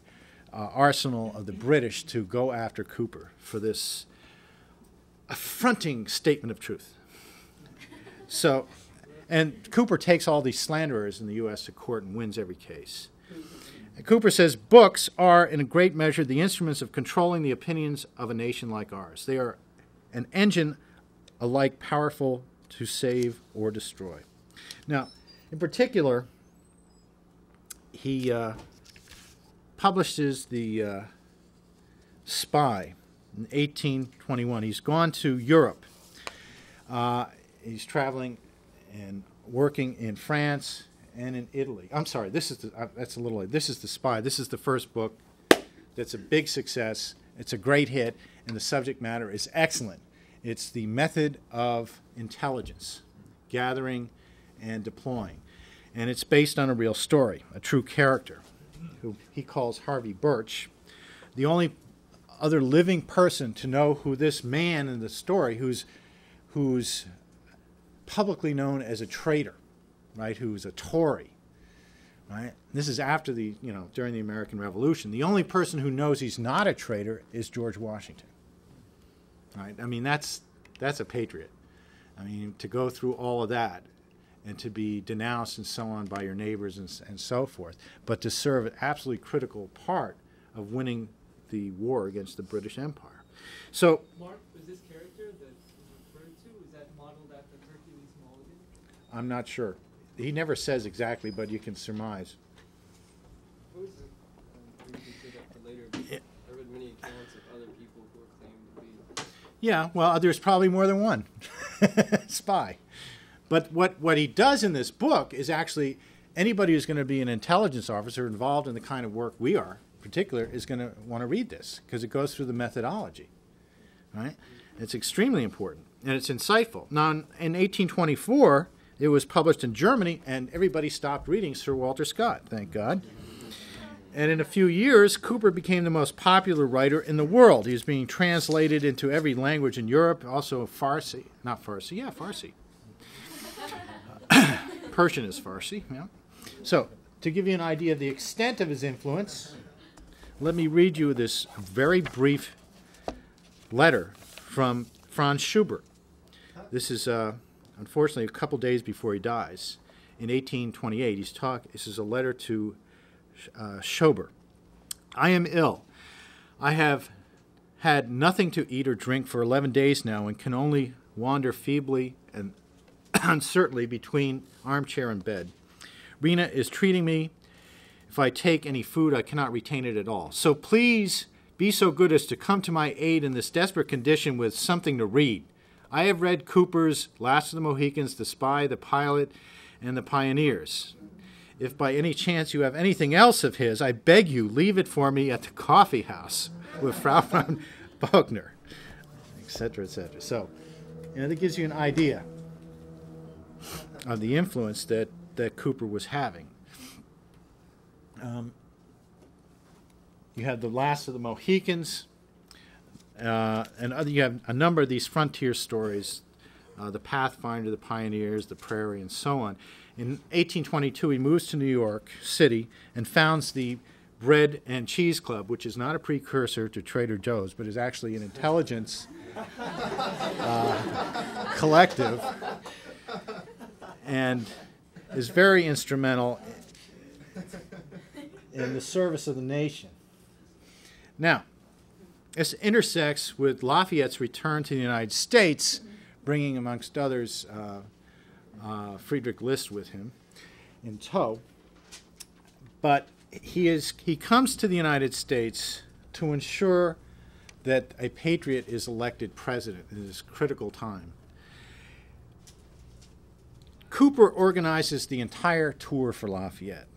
arsenal of the British to go after Cooper for this affronting statement of truth. So, and Cooper takes all these slanderers in the U.S. to court and wins every case. And Cooper says, books are, in a great measure, the instruments of controlling the opinions of a nation like ours. They are an engine alike powerful to save or destroy. Now, in particular, he publishes The Spy in 1821. He's gone to Europe. He's traveling and working in France and in Italy. I'm sorry, this is that's a little late. This is The Spy. This is the first book that's a big success. It's a great hit, and the subject matter is excellent. It's the method of intelligence, gathering and deploying. And it's based on a real story, a true character, who he calls Harvey Birch. The only other living person to know who this man in the story, who's publicly known as a traitor, right, who's a Tory, right? This is after the, during the American Revolution. The only person who knows he's not a traitor is George Washington, right? I mean, that's a patriot. I mean, to go through all of that and to be denounced and so on by your neighbors and so forth, but to serve an absolutely critical part of winning the war against the British Empire. So, Mark, was this character that was referred to, is that modeled after Hercules Mulligan? I'm not sure. He never says exactly, but you can surmise. Who is it? You can say that for later. I read many accounts of other people who are claimed to be. Yeah, well, there's probably more than one spy. But what he does in this book is actually anybody who's going to be an intelligence officer involved in the kind of work we are, in particular, is going to want to read this because it goes through the methodology, right? It's extremely important, and it's insightful. Now, in 1824, it was published in Germany, and everybody stopped reading Sir Walter Scott, thank God. And in a few years, Cooper became the most popular writer in the world. He was being translated into every language in Europe, also Farsi. Not Farsi, yeah, Farsi. Persian is Farsi, yeah. So, to give you an idea of the extent of his influence, let me read you this very brief letter from Franz Schubert. This is, unfortunately, a couple days before he dies. In 1828, this is a letter to Schubert. I am ill. I have had nothing to eat or drink for 11 days now and can only wander feebly and uncertainly between armchair and bed. Rena is treating me. If I take any food, I cannot retain it at all. So please be so good as to come to my aid in this desperate condition with something to read. I have read Cooper's Last of the Mohicans, The Spy, The Pilot, and The Pioneers. If by any chance you have anything else of his, I beg you, leave it for me at the coffee house with Frau von Bogner, etc., etc. So, that gives you an idea of the influence that Cooper was having. You have The Last of the Mohicans, and you have a number of these frontier stories, The Pathfinder, The Pioneers, The Prairie, and so on. In 1822, he moves to New York City and founds the Bread and Cheese Club, which is not a precursor to Trader Joe's, but is actually an intelligence collective, and is very instrumental in the service of the nation. Now, this intersects with Lafayette's return to the United States, bringing, amongst others, Friedrich List with him in tow. But he comes to the United States to ensure that a patriot is elected president in this critical time. Cooper organizes the entire tour for Lafayette,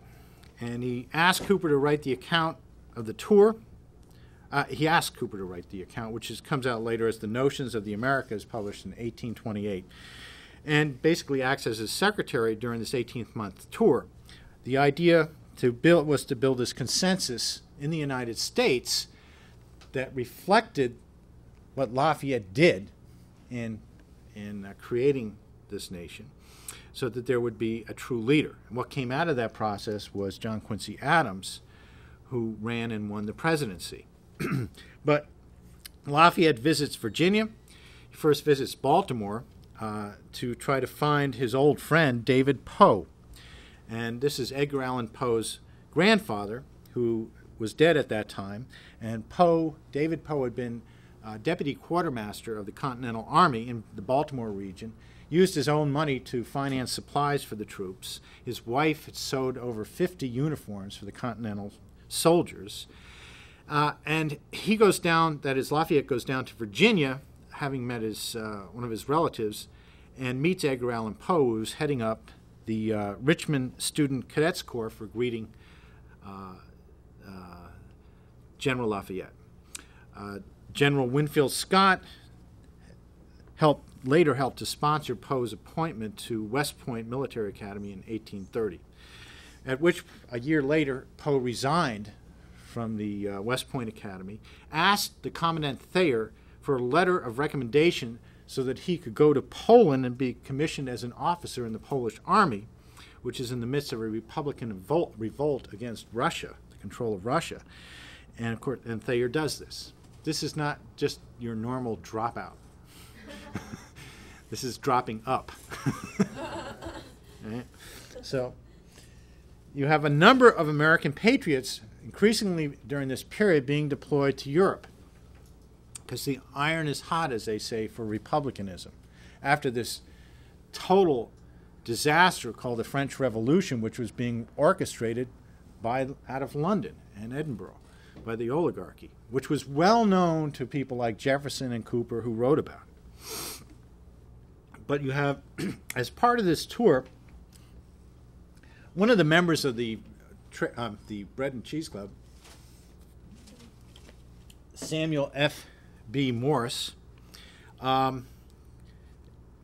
and he asked Cooper to write the account of the tour. He asked Cooper to write the account, which comes out later as The Notions of the Americas, published in 1828, and basically acts as his secretary during this 18th-month tour. The idea was to build this consensus in the United States that reflected what Lafayette did in creating this nation, so that there would be a true leader. And what came out of that process was John Quincy Adams, who ran and won the presidency. But Lafayette visits Virginia. He first visits Baltimore to try to find his old friend, David Poe. And this is Edgar Allan Poe's grandfather, who was dead at that time. And David Poe had been deputy quartermaster of the Continental Army in the Baltimore region, used his own money to finance supplies for the troops. His wife had sewed over 50 uniforms for the Continental soldiers. And he goes down, that is, Lafayette goes down to Virginia, having met one of his relatives, and meets Edgar Allan Poe, who's heading up the Richmond Student Cadets Corps for greeting General Lafayette. General Winfield Scott later helped to sponsor Poe's appointment to West Point Military Academy in 1830, at which a year later Poe resigned from the West Point Academy, asked the Commandant Thayer for a letter of recommendation so that he could go to Poland and be commissioned as an officer in the Polish army, which is in the midst of a Republican revolt against Russia, the control of Russia. And of course, and Thayer does this. This is not just your normal dropout. This is dropping up. Right? So you have a number of American patriots increasingly during this period being deployed to Europe, because the iron is hot, as they say, for republicanism. After this total disaster called the French Revolution, which was being orchestrated out of London and Edinburgh by the oligarchy, which was well known to people like Jefferson and Cooper, who wrote about it. But you have, as part of this tour, one of the members of the Bread and Cheese Club, Samuel F.B. Morse, under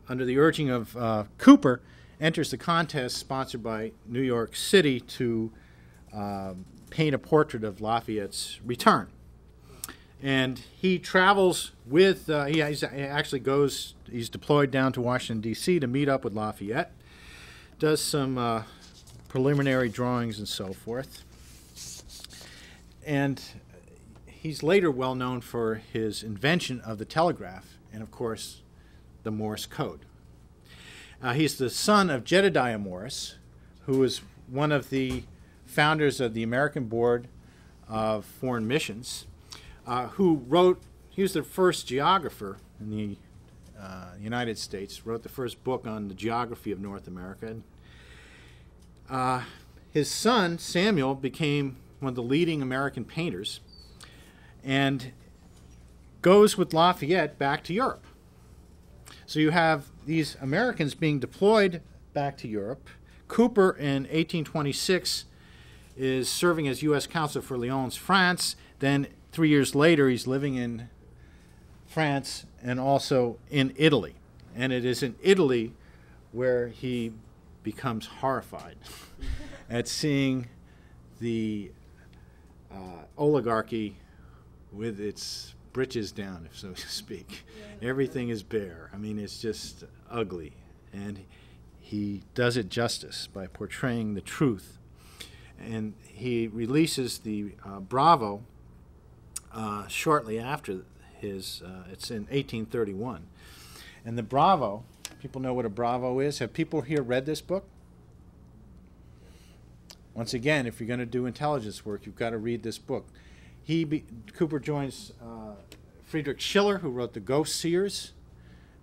the urging of Cooper, enters the contest sponsored by New York City to paint a portrait of Lafayette's return. And he travels with, he's deployed down to Washington, D.C. to meet up with Lafayette, does some preliminary drawings and so forth. And he's later well known for his invention of the telegraph and, of course, the Morse code. He's the son of Jedediah Morse, who was one of the founders of the American Board of Foreign Missions, he was the first geographer in the United States, wrote the first book on the geography of North America. His son, Samuel, became one of the leading American painters and goes with Lafayette back to Europe. So you have these Americans being deployed back to Europe. Cooper, in 1826, is serving as U.S. Consul for Lyons, France. Then 3 years later, he's living in France and also in Italy. And it is in Italy where he becomes horrified at seeing the oligarchy with its britches down, if so to speak. Yeah. Everything is bare. I mean, it's just ugly. And he does it justice by portraying the truth. And he releases the Bravo shortly after his, it's in 1831. And the Bravo, people know what a Bravo is? Have people here read this book? Once again, if you're going to do intelligence work, you've got to read this book. Cooper joins Friedrich Schiller, who wrote The Ghost Seers,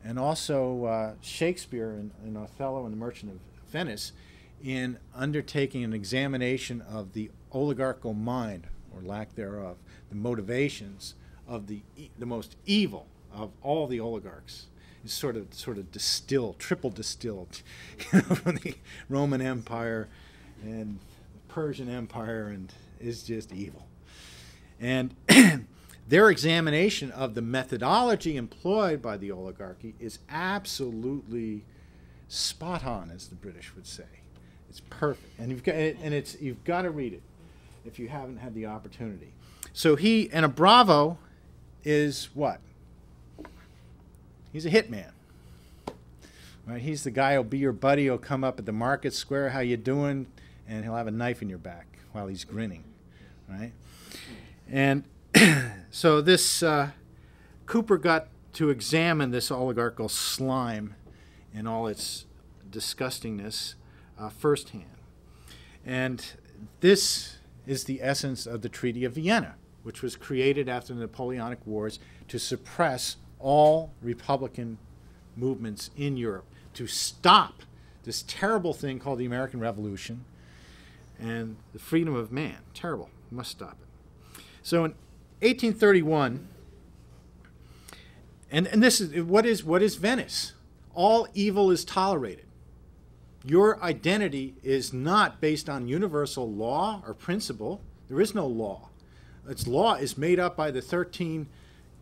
and also Shakespeare in Othello and The Merchant of Venice, in undertaking an examination of the oligarchical mind, or lack thereof, the motivations of the most evil of all the oligarchs. It's sort of distilled, triple distilled, from the Roman Empire and the Persian Empire, and is just evil. And their examination of the methodology employed by the oligarchy is absolutely spot on, as the British would say. It's perfect, and you've got to read it if you haven't had the opportunity. So a Bravo is what? He's a hitman. Right? He's the guy who'll be your buddy. He'll come up at the market square, how you doing? And he'll have a knife in your back while he's grinning, right? And so this Cooper got to examine this oligarchical slime in all its disgustingness firsthand. And this is the essence of the Treaty of Vienna, which was created after the Napoleonic Wars to suppress all Republican movements in Europe, to stop this terrible thing called the American Revolution and the freedom of man. Terrible. We must stop it. So in 1831, and this is what is Venice? All evil is tolerated. Your identity is not based on universal law or principle. There is no law. Its law is made up by the 13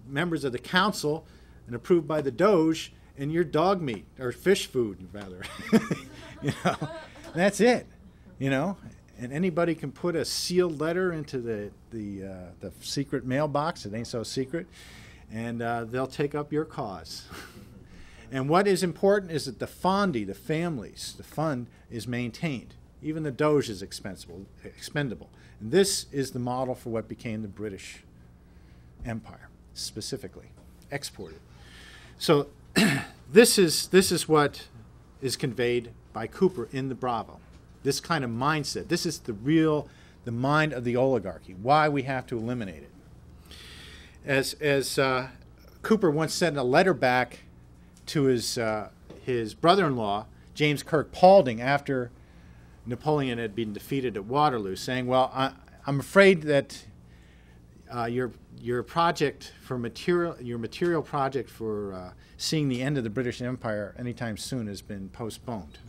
members of the council and approved by the Doge, and your dog meat, or fish food, rather. That's it. And anybody can put a sealed letter into the secret mailbox. It ain't so secret, and they'll take up your cause. And what is important is that the fondi, the families, the fund is maintained. Even the Doge is expendable. And this is the model for what became the British Empire, specifically exported. So this is what is conveyed by Cooper in the Bravo. This kind of mindset. This is the mind of the oligarchy. Why we have to eliminate it. As Cooper once sent a letter back to his brother-in-law, James Kirk Paulding, after Napoleon had been defeated at Waterloo, saying, "Well, I'm afraid that your project for your material project for seeing the end of the British Empire anytime soon has been postponed.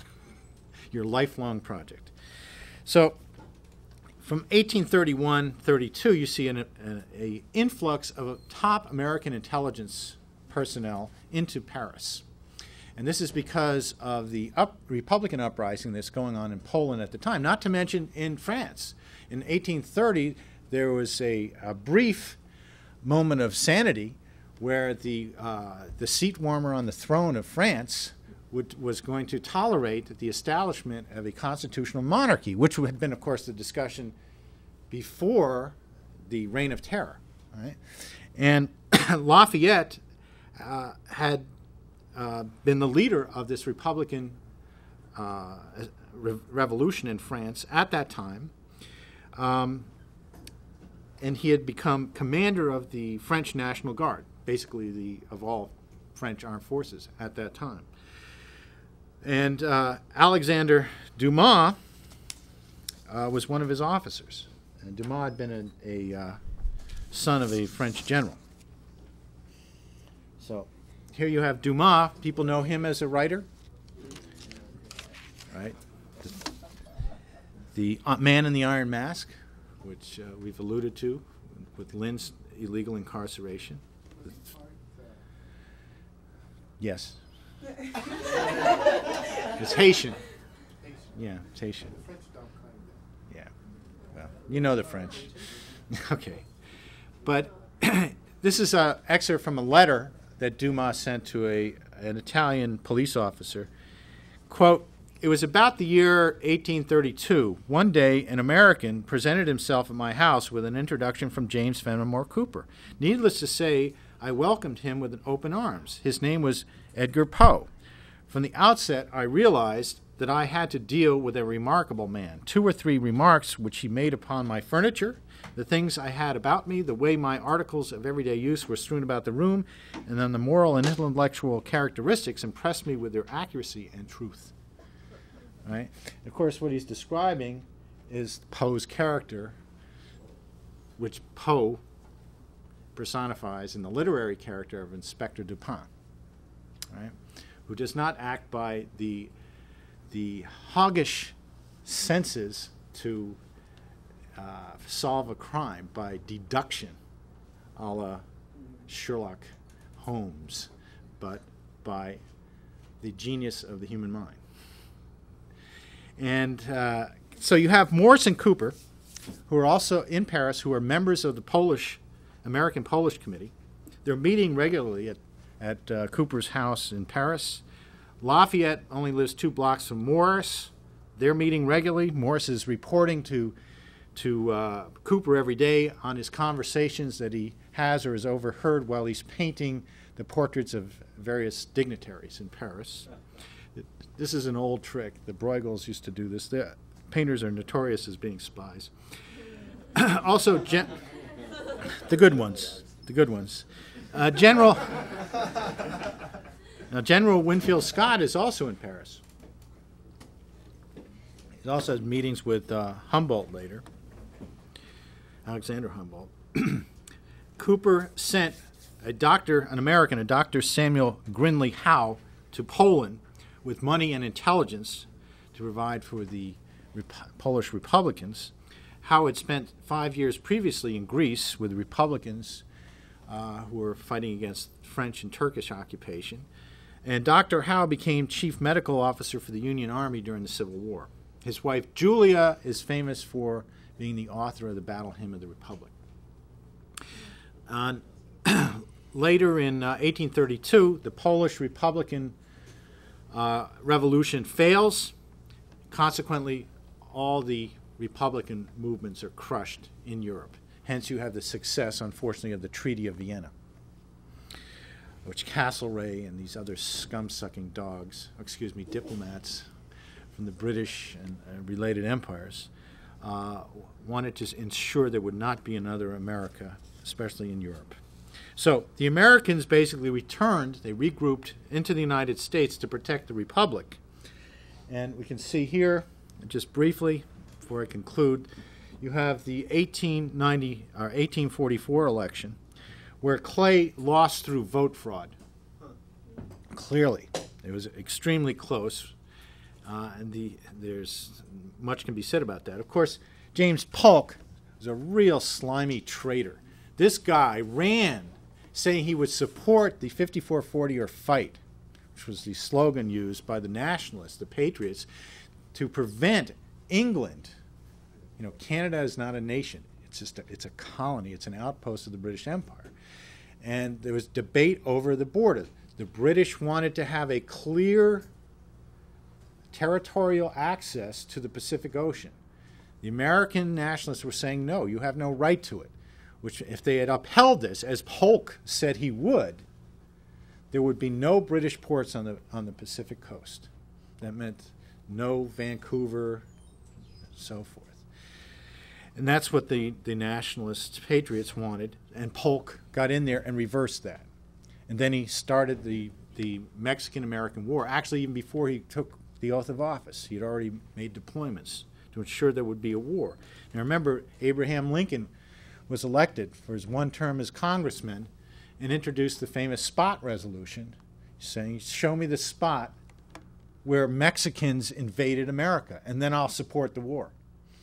Your lifelong project." So from 1831-32, you see an influx of top American intelligence personnel into Paris. And this is because of the Republican uprising that's going on in Poland at the time, not to mention in France. In 1830, there was a brief moment of sanity where the seat warmer on the throne of France was going to tolerate the establishment of a constitutional monarchy, which had been, of course, the discussion before the Reign of Terror. Right? And Lafayette had been the leader of this Republican revolution in France at that time. And he had become commander of the French National Guard, basically of all French armed forces at that time. And Alexander Dumas was one of his officers. And Dumas had been a son of a French general. So here you have Dumas. People know him as a writer, right? The Man in the Iron Mask, which we've alluded to with Lynn's illegal incarceration. Yes. It's Haitian. Yeah, it's Haitian. Yeah. Well, you know the French. Okay. But this is an excerpt from a letter that Dumas sent to an Italian police officer. Quote, "It was about the year 1832. One day, an American presented himself at my house with an introduction from James Fenimore Cooper. Needless to say, I welcomed him with open arms. His name was Edgar Poe. From the outset, I realized that I had to deal with a remarkable man. 2 or 3 remarks which he made upon my furniture, the things I had about me, the way my articles of everyday use were strewn about the room, and then the moral and intellectual characteristics impressed me with their accuracy and truth." Right? Of course, what he's describing is Poe's character, which Poe personifies in the literary character of Inspector Dupin, right? Who does not act by the hoggish senses to solve a crime by deduction, a la Sherlock Holmes, but by the genius of the human mind. And so you have Morse and Cooper, who are also in Paris, who are members of the American-Polish Committee. They're meeting regularly at Cooper's house in Paris. Lafayette only lives 2 blocks from Morse. They're meeting regularly. Morse is reporting to Cooper every day on his conversations that he has or has overheard while he's painting the portraits of various dignitaries in Paris. This is an old trick. The Bruegels used to do this. The painters are notorious as being spies. Also, the good ones. General Winfield Scott is also in Paris. He also has meetings with Humboldt later, Alexander Humboldt. Cooper sent an American, Dr. Samuel Grinley Howe, to Poland with money and intelligence to provide for the Polish Republicans. Howe had spent 5 years previously in Greece with the Republicans who were fighting against French and Turkish occupation. And Dr. Howe became chief medical officer for the Union Army during the Civil War. His wife, Julia, is famous for being the author of the Battle Hymn of the Republic. Later in 1832, the Polish Republican Revolution fails. Consequently, all the Republican movements are crushed in Europe. Hence, you have the success, unfortunately, of the Treaty of Vienna, which Castlereagh and these other scum-sucking diplomats from the British and related empires wanted to ensure there would not be another America, especially in Europe. So the Americans basically returned, they regrouped into the United States to protect the Republic. And we can see here, just briefly, before I conclude, you have the 1844 election, where Clay lost through vote fraud. Clearly, it was extremely close, and there's much can be said about that. Of course, James Polk was a real slimy traitor. This guy ran saying he would support the 54-40 or fight, which was the slogan used by the nationalists, the Patriots, to prevent England. You know, Canada is not a nation. It's a colony. It's an outpost of the British Empire. And there was debate over the border. The British wanted to have a clear territorial access to the Pacific Ocean. The American nationalists were saying, no, you have no right to it. Which, if they had upheld this, as Polk said he would, there would be no British ports on the Pacific coast. That meant no Vancouver, and so forth. And that's what the nationalist patriots wanted, and Polk got in there and reversed that. And then he started the Mexican-American War, actually even before he took the oath of office. He had already made deployments to ensure there would be a war. Now remember, Abraham Lincoln was elected for his one term as congressman and introduced the famous spot resolution, saying, show me the spot where Mexicans invaded America, and then I'll support the war.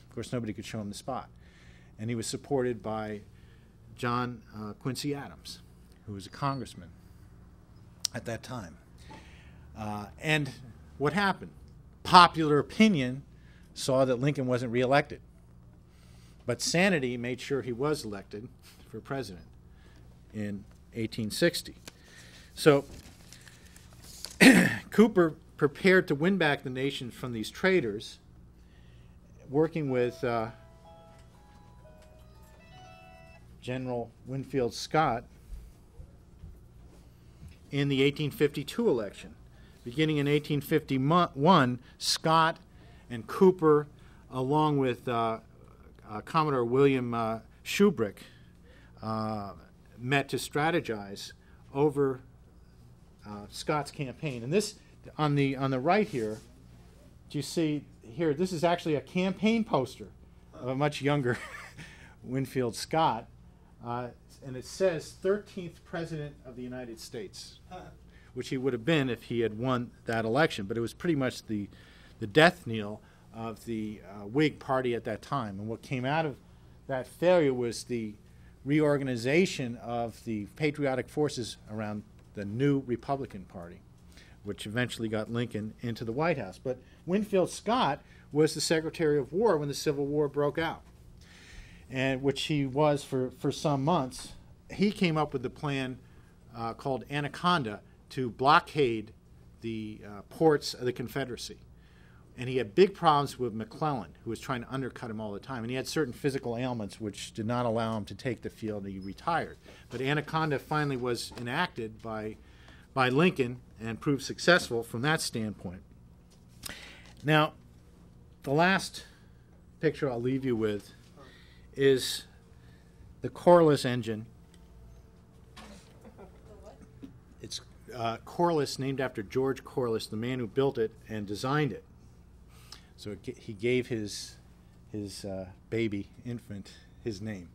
Of course, nobody could show him the spot. And he was supported by John Quincy Adams, who was a congressman at that time. And what happened? Popular opinion saw that Lincoln wasn't reelected. But sanity made sure he was elected for president in 1860. So Cooper prepared to win back the nation from these traitors, working with General Winfield Scott in the 1852 election. Beginning in 1851, Scott and Cooper, along with Commodore William Shubrick, met to strategize over Scott's campaign. And this, on the right here, do you see here, this is actually a campaign poster of a much younger Winfield Scott, and it says 13th President of the United States, which he would have been if he had won that election. But it was pretty much the death knell of the Whig Party at that time. And what came out of that failure was the reorganization of the patriotic forces around the new Republican Party, which eventually got Lincoln into the White House. But Winfield Scott was the Secretary of War when the Civil War broke out, and which he was for some months. He came up with the plan called Anaconda to blockade the ports of the Confederacy. And he had big problems with McClellan, who was trying to undercut him all the time. And he had certain physical ailments which did not allow him to take the field, and he retired. But Anaconda finally was enacted by Lincoln and proved successful from that standpoint. Now, the last picture I'll leave you with is the Coreless Engine. It's Coreless, named after George Coreless, the man who built it and designed it. So he gave his baby infant his name.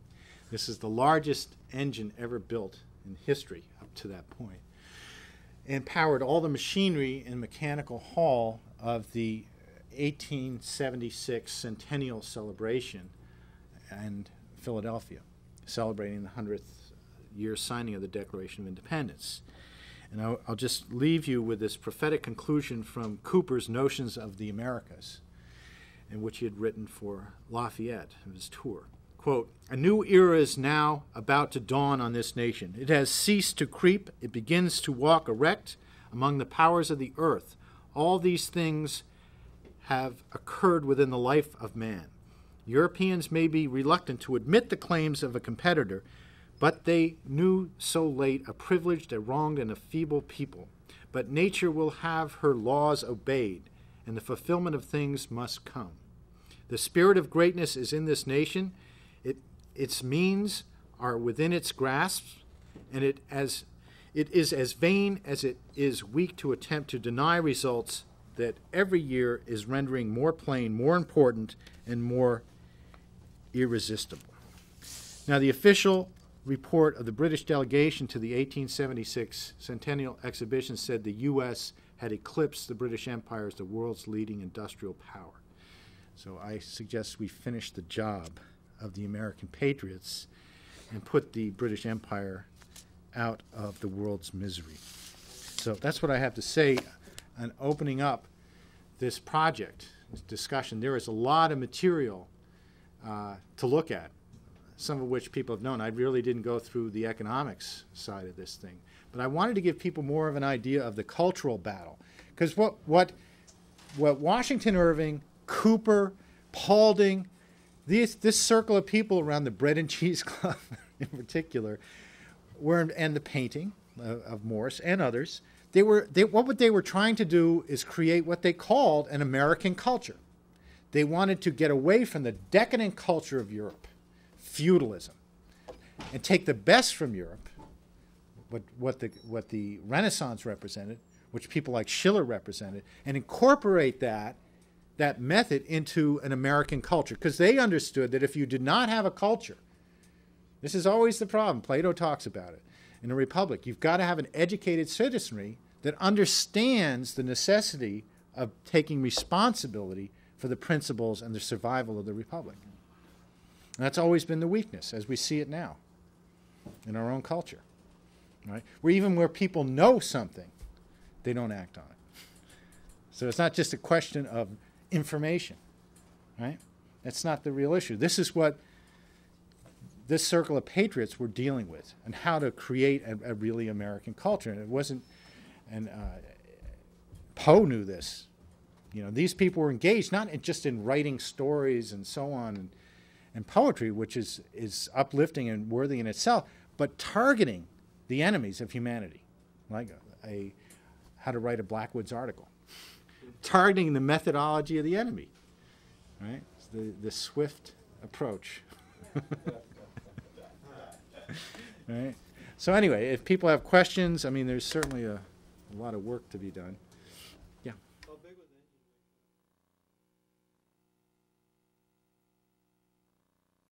This is the largest engine ever built in history up to that point, and powered all the machinery and mechanical hall of the 1876 centennial celebration in Philadelphia, celebrating the 100th year signing of the Declaration of Independence. And I'll just leave you with this prophetic conclusion from Cooper's Notions of the Americas, in which he had written for Lafayette of his tour. Quote, "A new era is now about to dawn on this nation. It has ceased to creep. It begins to walk erect among the powers of the earth. All these things have occurred within the life of man. Europeans may be reluctant to admit the claims of a competitor, but they knew so late a privileged, a wronged, and a feeble people. But nature will have her laws obeyed, and the fulfillment of things must come. The spirit of greatness is in this nation. Its means are within its grasp, and it is as vain as it is weak to attempt to deny results that every year is rendering more plain, more important, and more irresistible." Now, the official report of the British delegation to the 1876 Centennial Exhibition said the U.S. had eclipsed the British Empire as the world's leading industrial power. So I suggest we finish the job of the American patriots and put the British Empire out of the world's misery. So that's what I have to say on opening up this project, this discussion. There is a lot of material to look at, some of which people have known. I really didn't go through the economics side of this thing. But I wanted to give people more of an idea of the cultural battle. Because what Washington Irving, Cooper, Paulding, this circle of people around the Bread and Cheese Club in particular, and the painting of Morse and others, what they were trying to do is create what they called an American culture. They wanted to get away from the decadent culture of Europe, feudalism, and take the best from Europe, what the Renaissance represented, which people like Schiller represented, and incorporate that method into an American culture. Because they understood that if you did not have a culture, this is always the problem. Plato talks about it. In a republic, you've got to have an educated citizenry that understands the necessity of taking responsibility for the principles and the survival of the republic. And that's always been the weakness, as we see it now in our own culture. Right? Where people know something, they don't act on it. So it's not just a question of information, right? That's not the real issue. This is what this circle of patriots were dealing with, and how to create a really American culture. And it wasn't, and Poe knew this. You know, these people were engaged not just in writing stories and so on, and poetry, which is uplifting and worthy in itself, but targeting the enemies of humanity, like how to write a Blackwoods article, targeting the methodology of the enemy, right? The swift approach. Right? So anyway, if people have questions, I mean, there's certainly a lot of work to be done.